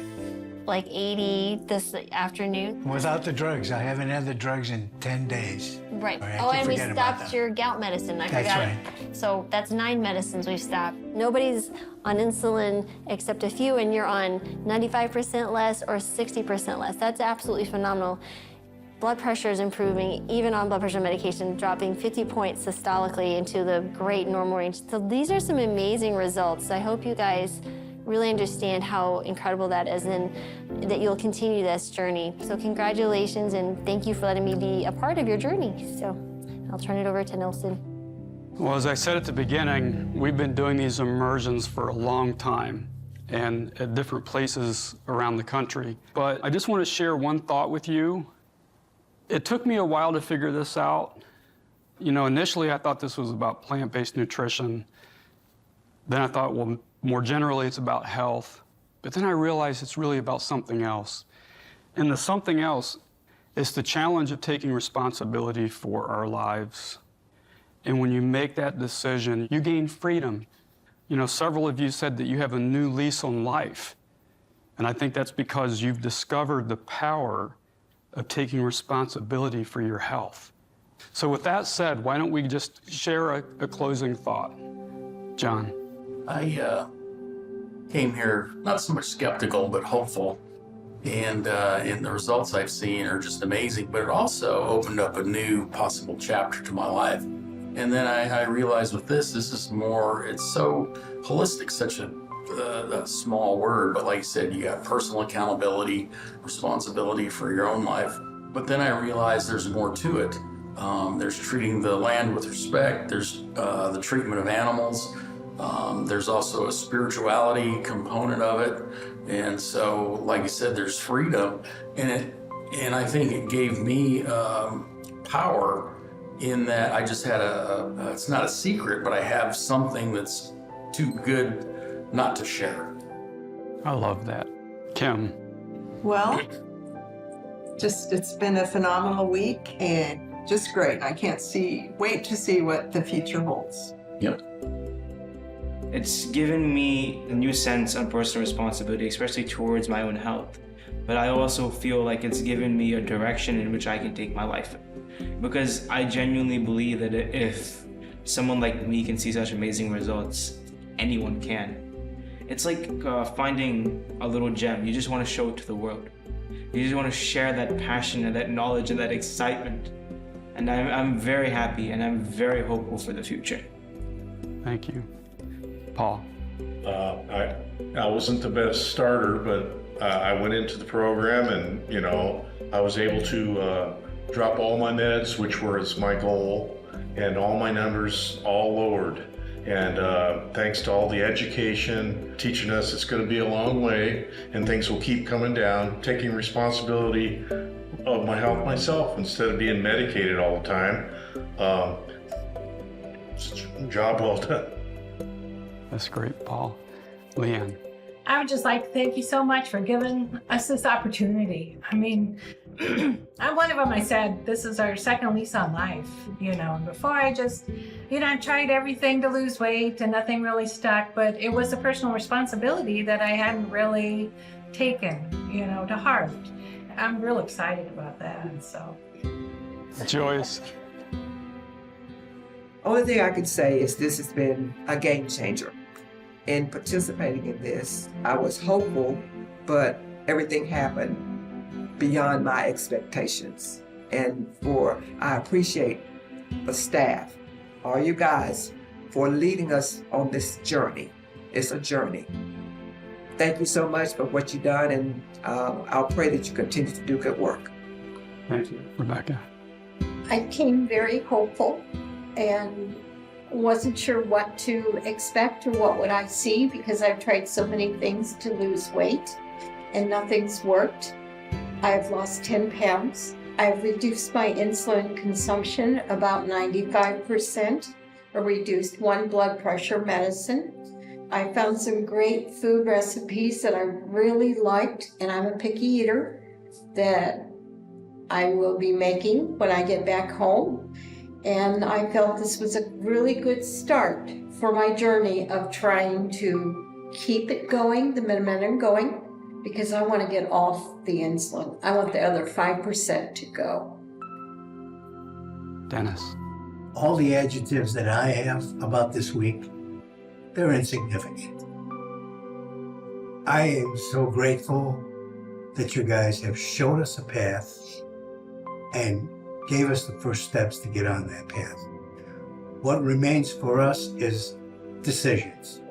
like 80 this afternoon. Without the drugs, I haven't had the drugs in 10 days. Right. I Oh, keep and we forgetting about stopped that. your gout medicine. I That's forgot. right. So that's 9 medicines we've stopped. Nobody's on insulin except a few, and you're on 95% less or 60% less. That's absolutely phenomenal. Blood pressure is improving, even on blood pressure medication, dropping 50 points systolically into the great normal range. So these are some amazing results. I hope you guys really understand how incredible that is and that you'll continue this journey. So congratulations, and thank you for letting me be a part of your journey. So I'll turn it over to Nelson. Well, as I said at the beginning, we've been doing these immersions for a long time and at different places around the country. But I just want to share one thought with you. It took me a while to figure this out. You know, initially I thought this was about plant-based nutrition. Then I thought, well, more generally it's about health. But then I realized it's really about something else. And the something else is the challenge of taking responsibility for our lives. And when you make that decision, you gain freedom. You know, several of you said that you have a new lease on life. And I think that's because you've discovered the power of taking responsibility for your health. So with that said, why don't we just share a closing thought? John. I came here not so much skeptical, but hopeful. And the results I've seen are just amazing, but it also opened up a new possible chapter to my life. And then I realized with this is more, it's so holistic, such a small word, but like you said, you got personal accountability, responsibility for your own life. But then I realized there's more to it. There's treating the land with respect. There's the treatment of animals. There's also a spirituality component of it. And so, like you said, there's freedom in it. And I think it gave me power in that I just had it's not a secret, but I have something that's too good not to share. I love that. Kim. Well, it's been a phenomenal week and just great. I can't wait to see what the future holds. Yep. It's given me a new sense of personal responsibility, especially towards my own health. But I also feel like it's given me a direction in which I can take my life. Because I genuinely believe that if someone like me can see such amazing results, anyone can. It's like finding a little gem. You just want to show it to the world. You just want to share that passion and that knowledge and that excitement. And I'm very happy and I'm very hopeful for the future. Thank you. Paul. I wasn't the best starter, but I went into the program and, you know, I was able to drop all my meds, which was my goal, and all my numbers all lowered. And thanks to all the education, teaching us it's going to be a long way and things will keep coming down, taking responsibility of my health myself instead of being medicated all the time. Job well done. That's great, Paul. Leanne. I would just like to thank you so much for giving us this opportunity. I mean, I'm one of them. I said, this is our second lease on life, you know, and before I just, you know, I tried everything to lose weight and nothing really stuck, but it was a personal responsibility that I hadn't really taken, you know, to heart. I'm real excited about that, so. Joyce. Only thing I can say is this has been a game changer. In participating in this, I was hopeful, but everything happened beyond my expectations. And I appreciate the staff, all you guys, for leading us on this journey. It's a journey. Thank you so much for what you've done, and I'll pray that you continue to do good work. Thank you. Rebecca. I came very hopeful and wasn't sure what to expect or what would I see, because I've tried so many things to lose weight and nothing's worked. I've lost 10 pounds. I've reduced my insulin consumption about 95%, or reduced 1 blood pressure medicine. I found some great food recipes that I really liked, and I'm a picky eater, that I will be making when I get back home. And I felt this was a really good start for my journey of trying to keep it going, the momentum going, because I want to get off the insulin. I want the other 5% to go. Dennis. All the adjectives that I have about this week, they're insignificant. I am so grateful that you guys have showed us a path and gave us the first steps to get on that path. What remains for us is decisions.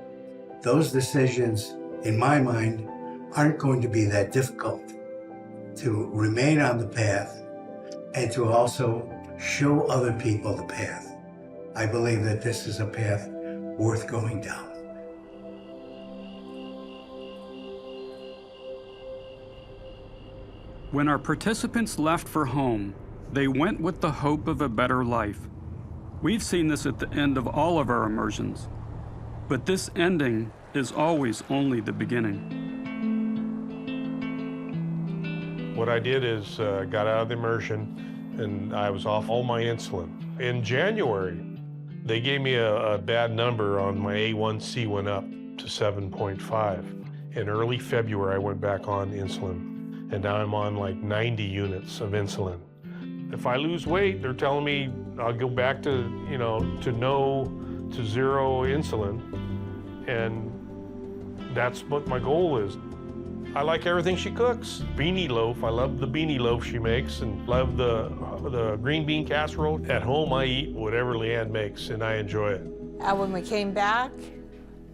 Those decisions, in my mind, aren't going to be that difficult. To remain on the path and to also show other people the path. I believe that this is a path worth going down. When our participants left for home, they went with the hope of a better life. We've seen this at the end of all of our immersions, but this ending is always only the beginning. What I did is got out of the immersion and I was off all my insulin. In January, they gave me a bad number on my A1C went up to 7.5. In early February, I went back on insulin and now I'm on like 90 units of insulin. If I lose weight, they're telling me I'll go back to, to zero insulin. And that's what my goal is. I like everything she cooks. Beanie loaf, I love the beanie loaf she makes and love the green bean casserole. At home, I eat whatever Leanne makes and I enjoy it. When we came back,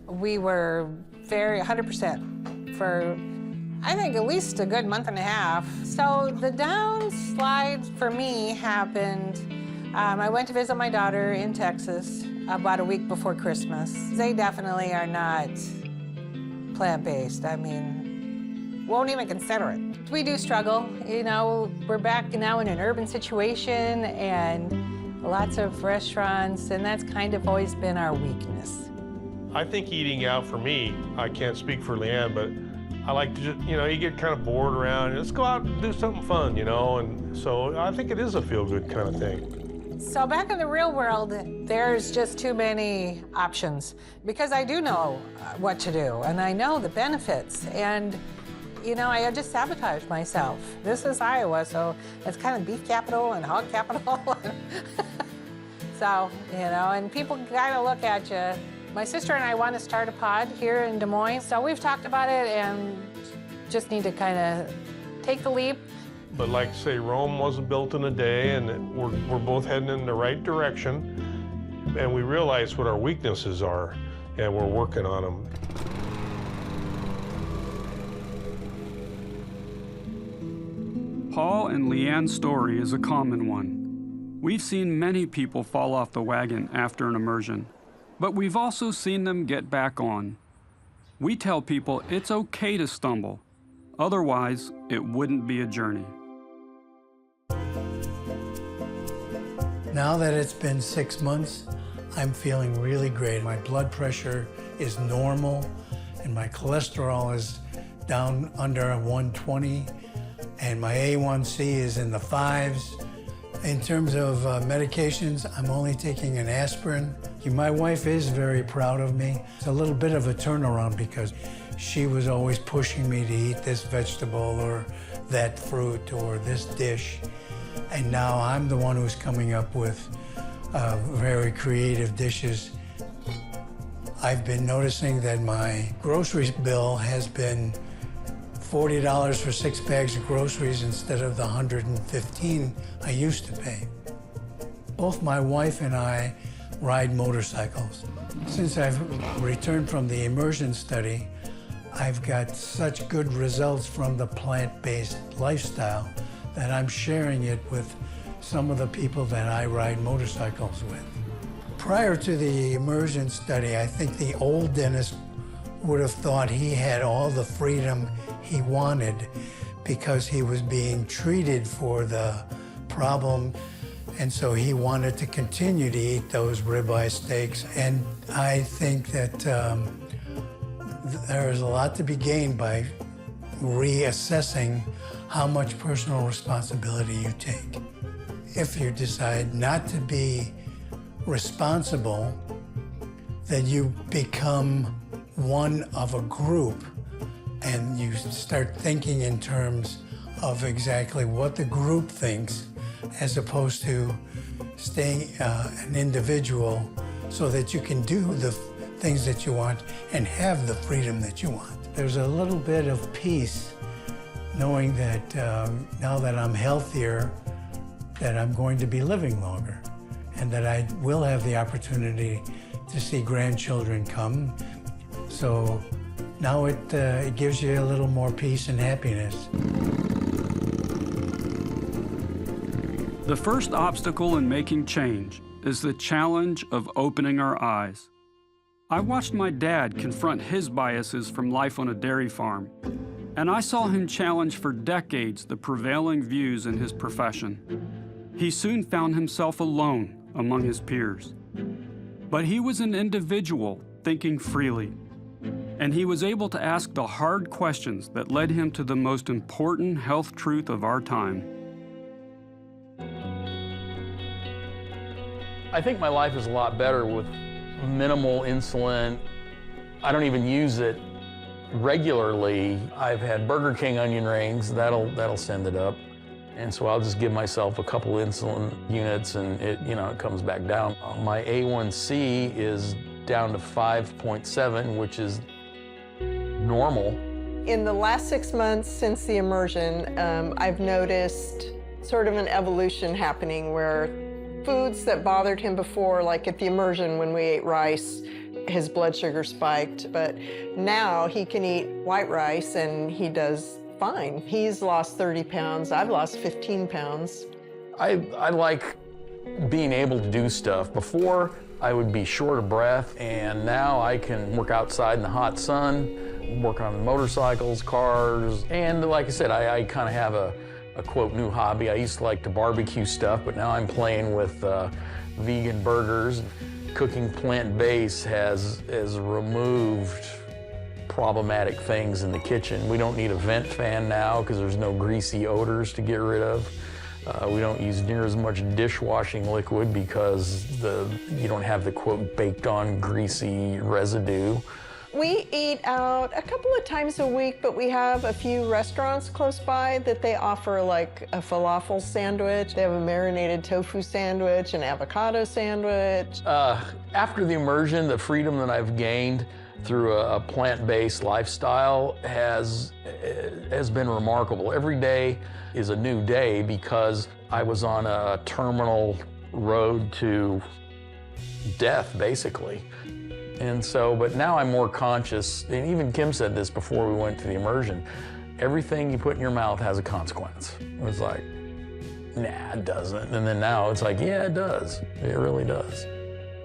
we were very 100% for, I think, at least a good month and a half. So the downslide for me happened, I went to visit my daughter in Texas about a week before Christmas. They definitely are not plant-based. I mean, won't even consider it. We do struggle, we're back now in an urban situation and lots of restaurants, and that's kind of always been our weakness. I think eating out for me, I can't speak for Leanne, but I like to just, you get kind of bored around, let's go out and do something fun, and so I think it is a feel-good kind of thing. So back in the real world, there's just too many options because I do know what to do and I know the benefits and I just sabotaged myself. This is Iowa, so it's kind of beef capital and hog capital. So, and people kind of look at you. My sister and I want to start a pod here in Des Moines, so we've talked about it and just need to kind of take the leap. But like I say, Rome wasn't built in a day, and we're both heading in the right direction, and we realize what our weaknesses are, and we're working on them. Paul and Leanne's story is a common one. We've seen many people fall off the wagon after an immersion, but we've also seen them get back on. We tell people it's okay to stumble, otherwise it wouldn't be a journey. Now that it's been 6 months, I'm feeling really great. My blood pressure is normal and my cholesterol is down under 120 and my A1C is in the 5s. In terms of medications, I'm only taking an aspirin. My wife is very proud of me. It's a little bit of a turnaround because she was always pushing me to eat this vegetable or that fruit or this dish. And now I'm the one who's coming up with very creative dishes. I've been noticing that my groceries bill has been $40 for 6 bags of groceries instead of the $115 I used to pay. Both my wife and I ride motorcycles. Since I've returned from the immersion study, I've got such good results from the plant-based lifestyle that I'm sharing it with some of the people that I ride motorcycles with. Prior to the immersion study, I think the old Dennis would have thought he had all the freedom he wanted because he was being treated for the problem, and so he wanted to continue to eat those ribeye steaks. And I think that there is a lot to be gained by reassessing how much personal responsibility you take. If you decide not to be responsible, then you become one of a group and you start thinking in terms of exactly what the group thinks as opposed to staying an individual so that you can do the things that you want and have the freedom that you want. There's a little bit of peace knowing that now that I'm healthier, that I'm going to be living longer and that I will have the opportunity to see grandchildren come. So now it gives you a little more peace and happiness. The first obstacle in making change is the challenge of opening our eyes. I watched my dad confront his biases from life on a dairy farm, and I saw him challenge for decades the prevailing views in his profession. He soon found himself alone among his peers. But he was an individual thinking freely, and he was able to ask the hard questions that led him to the most important health truth of our time. I think my life is a lot better with minimal insulin. I don't even use it regularly. I've had Burger King onion rings, that'll send it up. And so I'll just give myself a couple insulin units and it comes back down. My A1C is down to 5.7, which is normal. In the last 6 months since the immersion, I've noticed sort of an evolution happening where foods that bothered him before, like at the immersion when we ate rice, his blood sugar spiked, but now he can eat white rice and he does fine. He's lost 30 pounds, I've lost 15 pounds. I like being able to do stuff. Before, I would be short of breath, and now I can work outside in the hot sun, work on motorcycles, cars, and like I said, I kind of have a quote new hobby. I used to like to barbecue stuff, but now I'm playing with vegan burgers. Cooking plant-based has removed problematic things in the kitchen. We don't need a vent fan now because there's no greasy odors to get rid of. We don't use near as much dishwashing liquid because you don't have the quote baked on greasy residue. We eat out a couple of times a week, but we have a few restaurants close by that they offer like a falafel sandwich. They have a marinated tofu sandwich, an avocado sandwich. After the immersion, the freedom that I've gained through a plant-based lifestyle has been remarkable. Every day is a new day because I was on a terminal road to death, basically. And so, but now I'm more conscious, and even Kim said this before we went to the immersion, everything you put in your mouth has a consequence. It was like, nah, it doesn't. And then now it's like, yeah, it does. It really does.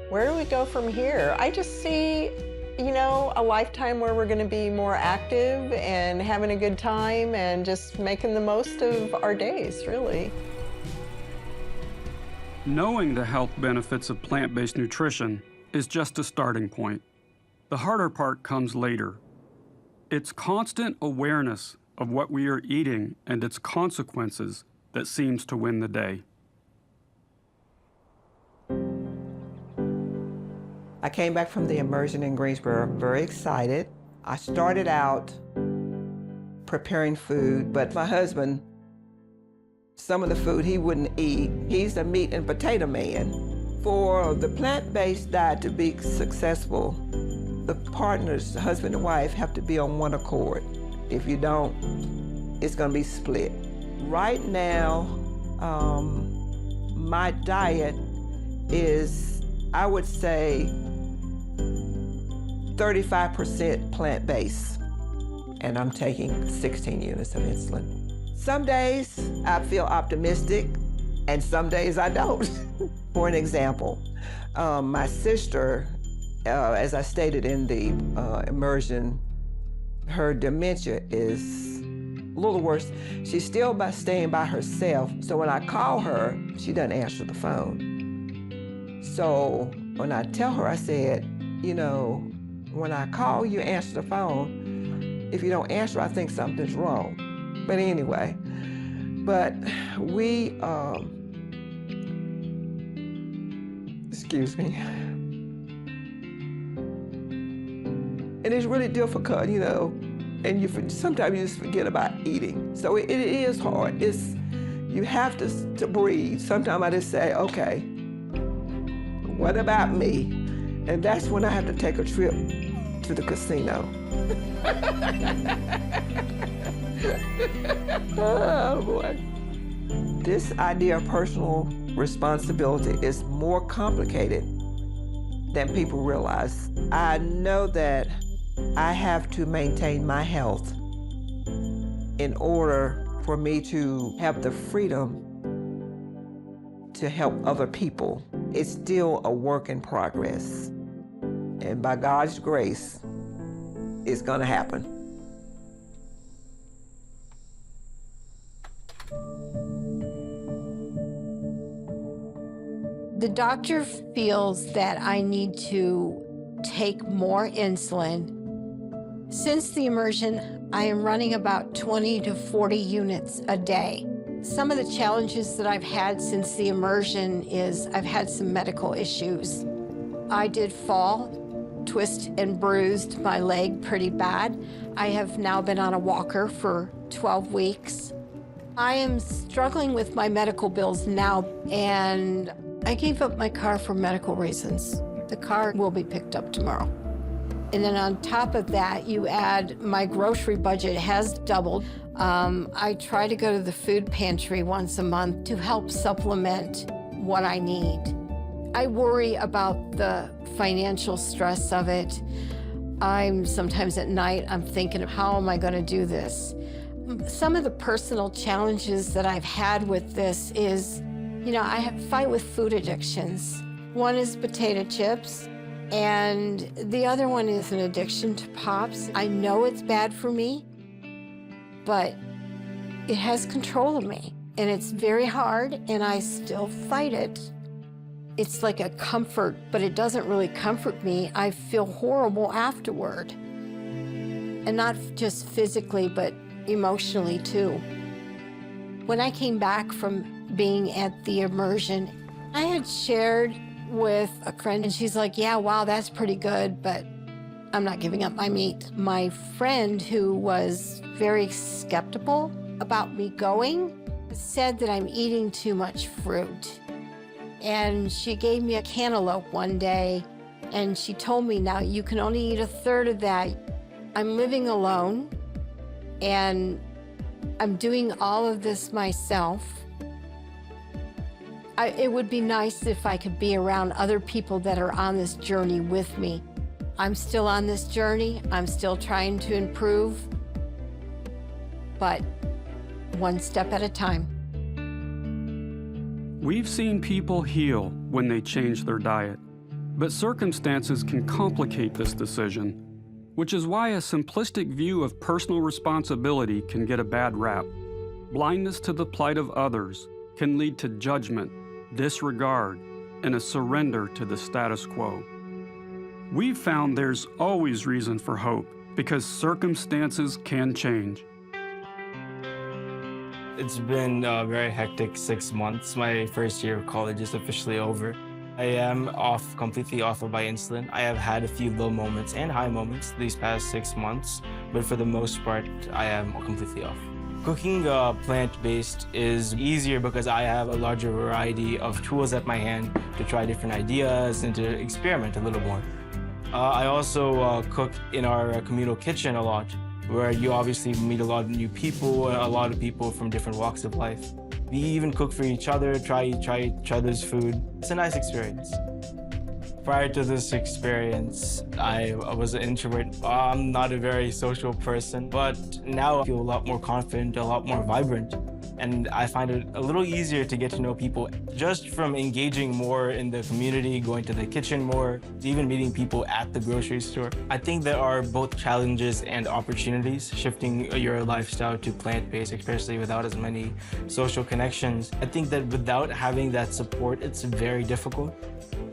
Where do we go from here? I just see, a lifetime where we're gonna be more active and having a good time and just making the most of our days, really. Knowing the health benefits of plant-based nutrition is just a starting point. The harder part comes later. It's constant awareness of what we are eating and its consequences that seems to win the day. I came back from the immersion in Greensboro, very excited. I started out preparing food, but my husband, some of the food he wouldn't eat. He's a meat and potato man. For the plant-based diet to be successful, the partners, husband and wife, have to be on one accord. If you don't, it's gonna be split. Right now, my diet is, I would say, 35% plant-based, and I'm taking 16 units of insulin. Some days I feel optimistic, and some days I don't. For an example, my sister, as I stated in the immersion, her dementia is a little worse. She's still staying by herself, so when I call her, she doesn't answer the phone. So when I tell her, I said, when I call you, answer the phone. If you don't answer, I think something's wrong. But anyway, we, excuse me. And it's really difficult, and sometimes you just forget about eating. So it is hard. You have to breathe. Sometimes I just say, okay, what about me? And that's when I have to take a trip to the casino. Oh boy. This idea of personal responsibility is more complicated than people realize. I know that I have to maintain my health in order for me to have the freedom to help other people. It's still a work in progress. And by God's grace, it's gonna happen. The doctor feels that I need to take more insulin. Since the Immersion, I am running about 20 to 40 units a day. Some of the challenges that I've had since the Immersion is I've had some medical issues. I did fall, twist and bruised my leg pretty bad. I have now been on a walker for 12 weeks. I am struggling with my medical bills now, and I gave up my car for medical reasons. The car will be picked up tomorrow. And then on top of that, you add my grocery budget has doubled. I try to go to the food pantry once a month to help supplement what I need. I worry about the financial stress of it. Sometimes at night, I'm thinking, how am I gonna do this? Some of the personal challenges that I've had with this is, I fight with food addictions. One is potato chips, and the other one is an addiction to Pops. I know it's bad for me, but it has control of me, and it's very hard, and I still fight it. It's like a comfort, but it doesn't really comfort me. I feel horrible afterward, and not just physically, but emotionally too. When I came back from being at the Immersion, I had shared with a friend, and she's like, yeah, wow, that's pretty good, but I'm not giving up my meat. My friend, who was very skeptical about me going, said that I'm eating too much fruit. And she gave me a cantaloupe one day, and she told me, now you can only eat a third of that. I'm living alone, and I'm doing all of this myself. It would be nice if I could be around other people that are on this journey with me. I'm still on this journey. I'm still trying to improve, but one step at a time. We've seen people heal when they change their diet, but circumstances can complicate this decision, which is why a simplistic view of personal responsibility can get a bad rap. Blindness to the plight of others can lead to judgment, disregard, and a surrender to the status quo. We've found there's always reason for hope because circumstances can change. It's been a very hectic 6 months. My first year of college is officially over. I am completely off of my insulin. I have had a few low moments and high moments these past 6 months, but for the most part, I am completely off. Cooking plant-based is easier because I have a larger variety of tools at my hand to try different ideas and to experiment a little more. I also cook in our communal kitchen a lot, where you obviously meet a lot of new people, a lot of people from different walks of life. We even cook for each other, try each other's food. It's a nice experience. Prior to this experience, I was an introvert. I'm not a very social person, but now I feel a lot more confident, a lot more vibrant. And I find it a little easier to get to know people just from engaging more in the community, going to the kitchen more, even meeting people at the grocery store. I think there are both challenges and opportunities shifting your lifestyle to plant-based, especially without as many social connections. I think that without having that support, it's very difficult.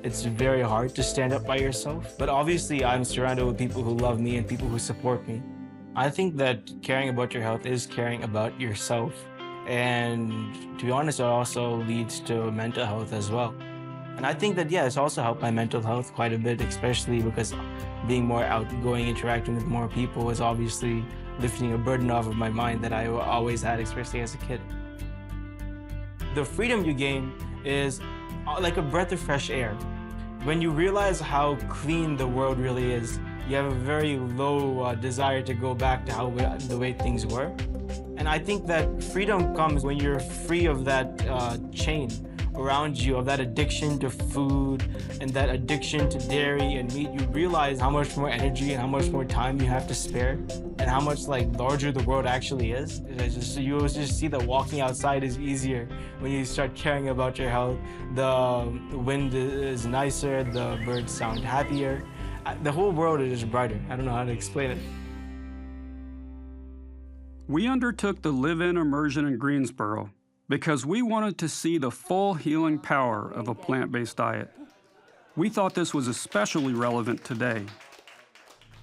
It's very hard to stand up by yourself. But obviously, I'm surrounded with people who love me and people who support me. I think that caring about your health is caring about yourself. And to be honest, it also leads to mental health as well. And I think that, yeah, it's also helped my mental health quite a bit, especially because being more outgoing, interacting with more people is obviously lifting a burden off of my mind that I always had, especially as a kid. The freedom you gain is like a breath of fresh air. When you realize how clean the world really is, you have a very low desire to go back to the way things were. And I think that freedom comes when you're free of that chain around you, of that addiction to food and that addiction to dairy and meat. You realize how much more energy and how much more time you have to spare and how much larger the world actually is. You always just see that walking outside is easier when you start caring about your health. The wind is nicer, the birds sound happier. The whole world is just brighter. I don't know how to explain it. We undertook the live-in immersion in Greensboro because we wanted to see the full healing power of a plant-based diet. We thought this was especially relevant today.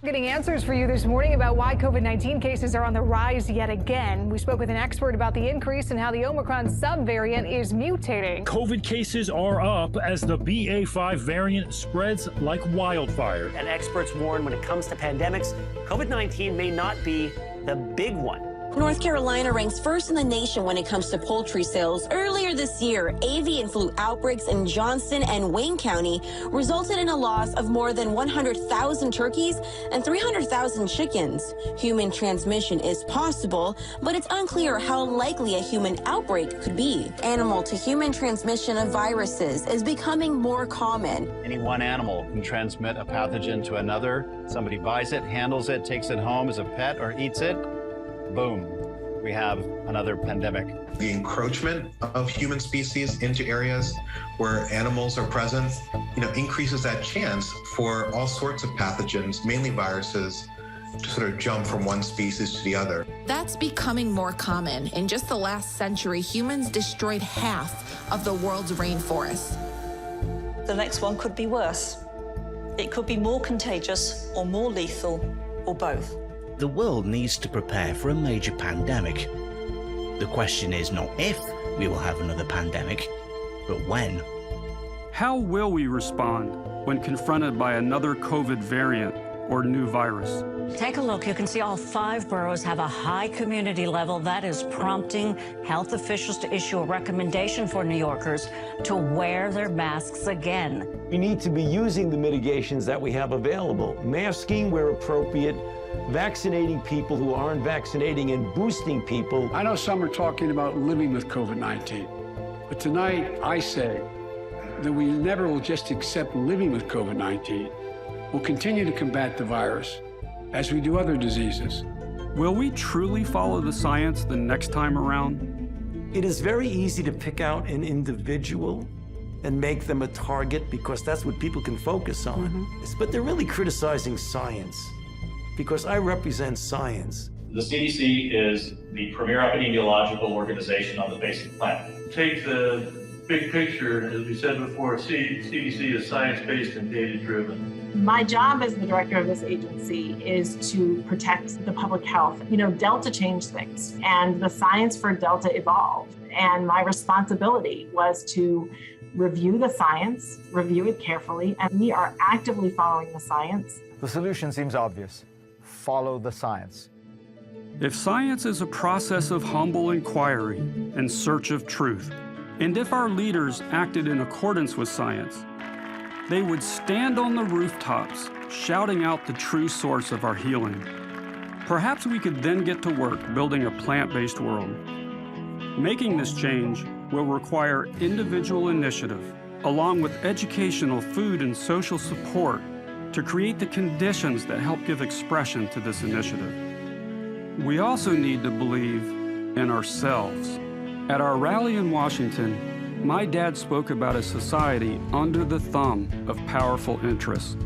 Getting answers for you this morning about why COVID-19 cases are on the rise yet again. We spoke with an expert about the increase and how the Omicron subvariant is mutating. COVID cases are up as the BA.5 variant spreads like wildfire. And experts warn when it comes to pandemics, COVID-19 may not be the big one. North Carolina ranks first in the nation when it comes to poultry sales. Earlier this year, avian flu outbreaks in Johnston and Wayne County resulted in a loss of more than 100,000 turkeys and 300,000 chickens. Human transmission is possible, but it's unclear how likely a human outbreak could be. Animal-to-human transmission of viruses is becoming more common. Any one animal can transmit a pathogen to another. Somebody buys it, handles it, takes it home as a pet, or eats it. Boom, we have another pandemic. The encroachment of human species into areas where animals are present, increases that chance for all sorts of pathogens, mainly viruses, to sort of jump from one species to the other. That's becoming more common. In just the last century, humans destroyed half of the world's rainforests. The next one could be worse. It could be more contagious or more lethal, or both. The world needs to prepare for a major pandemic. The question is not if we will have another pandemic, but when. How will we respond when confronted by another COVID variant or new virus? Take a look. You can see all 5 boroughs have a high community level. That is prompting health officials to issue a recommendation for New Yorkers to wear their masks again. We need to be using the mitigations that we have available. Masking where appropriate, vaccinating people who aren't vaccinating, and boosting people. I know some are talking about living with COVID-19, but tonight I say that we never will just accept living with COVID-19. We'll continue to combat the virus as we do other diseases. Will we truly follow the science the next time around? It is very easy to pick out an individual and make them a target because that's what people can focus on. But they're really criticizing science because I represent science. The CDC is the premier epidemiological organization on the face of the planet. Take the big picture, as we said before, CDC is science-based and data-driven. My job as the director of this agency is to protect the public health. Delta changed things, and the science for Delta evolved. And my responsibility was to review the science, review it carefully, and we are actively following the science. The solution seems obvious. Follow the science. If science is a process of humble inquiry in search of truth, and if our leaders acted in accordance with science, they would stand on the rooftops shouting out the true source of our healing. Perhaps we could then get to work building a plant-based world. Making this change will require individual initiative, along with educational, food, and social support to create the conditions that help give expression to this initiative. We also need to believe in ourselves. At our rally in Washington, my dad spoke about a society under the thumb of powerful interests.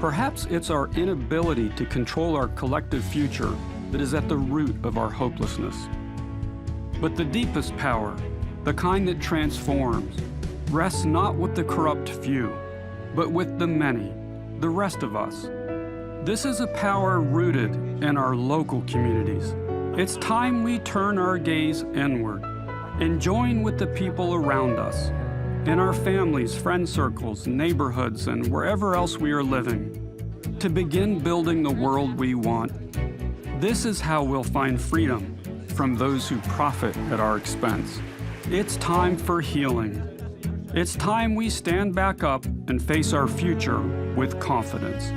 Perhaps it's our inability to control our collective future that is at the root of our hopelessness. But the deepest power, the kind that transforms, rests not with the corrupt few, but with the many, the rest of us. This is a power rooted in our local communities. It's time we turn our gaze inward and join with the people around us, in our families, friend circles, neighborhoods, and wherever else we are living, to begin building the world we want, This is how we'll find freedom from those who profit at our expense. It's time for healing. It's time we stand back up and face our future with confidence.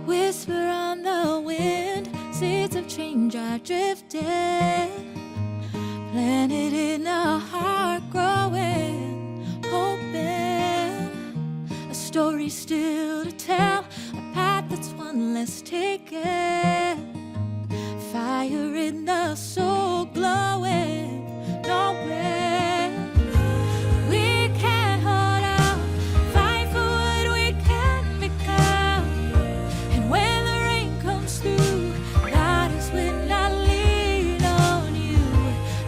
Whisper on the wind, seeds of change are drifting, planted in our heart, growing, hoping. A story still to tell, a path that's one less taken. Fire in the soul, glowing, nowhere. We can't hold out, fight for what we can become. And when the rain comes through, God is when I lean on you.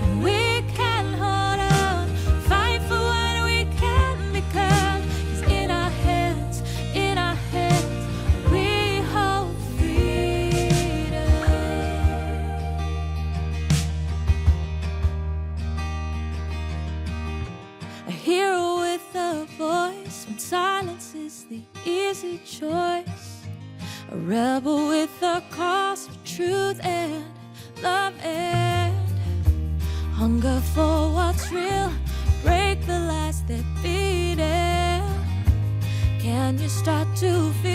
And we can hold out, fight for what we can become. 'Cause in our hands, we hold freedom. A hero with a voice when silence is the easy choice. A rebel with a cause for truth and love and hunger for what's real. Break the lies that feed it. Can you start to feel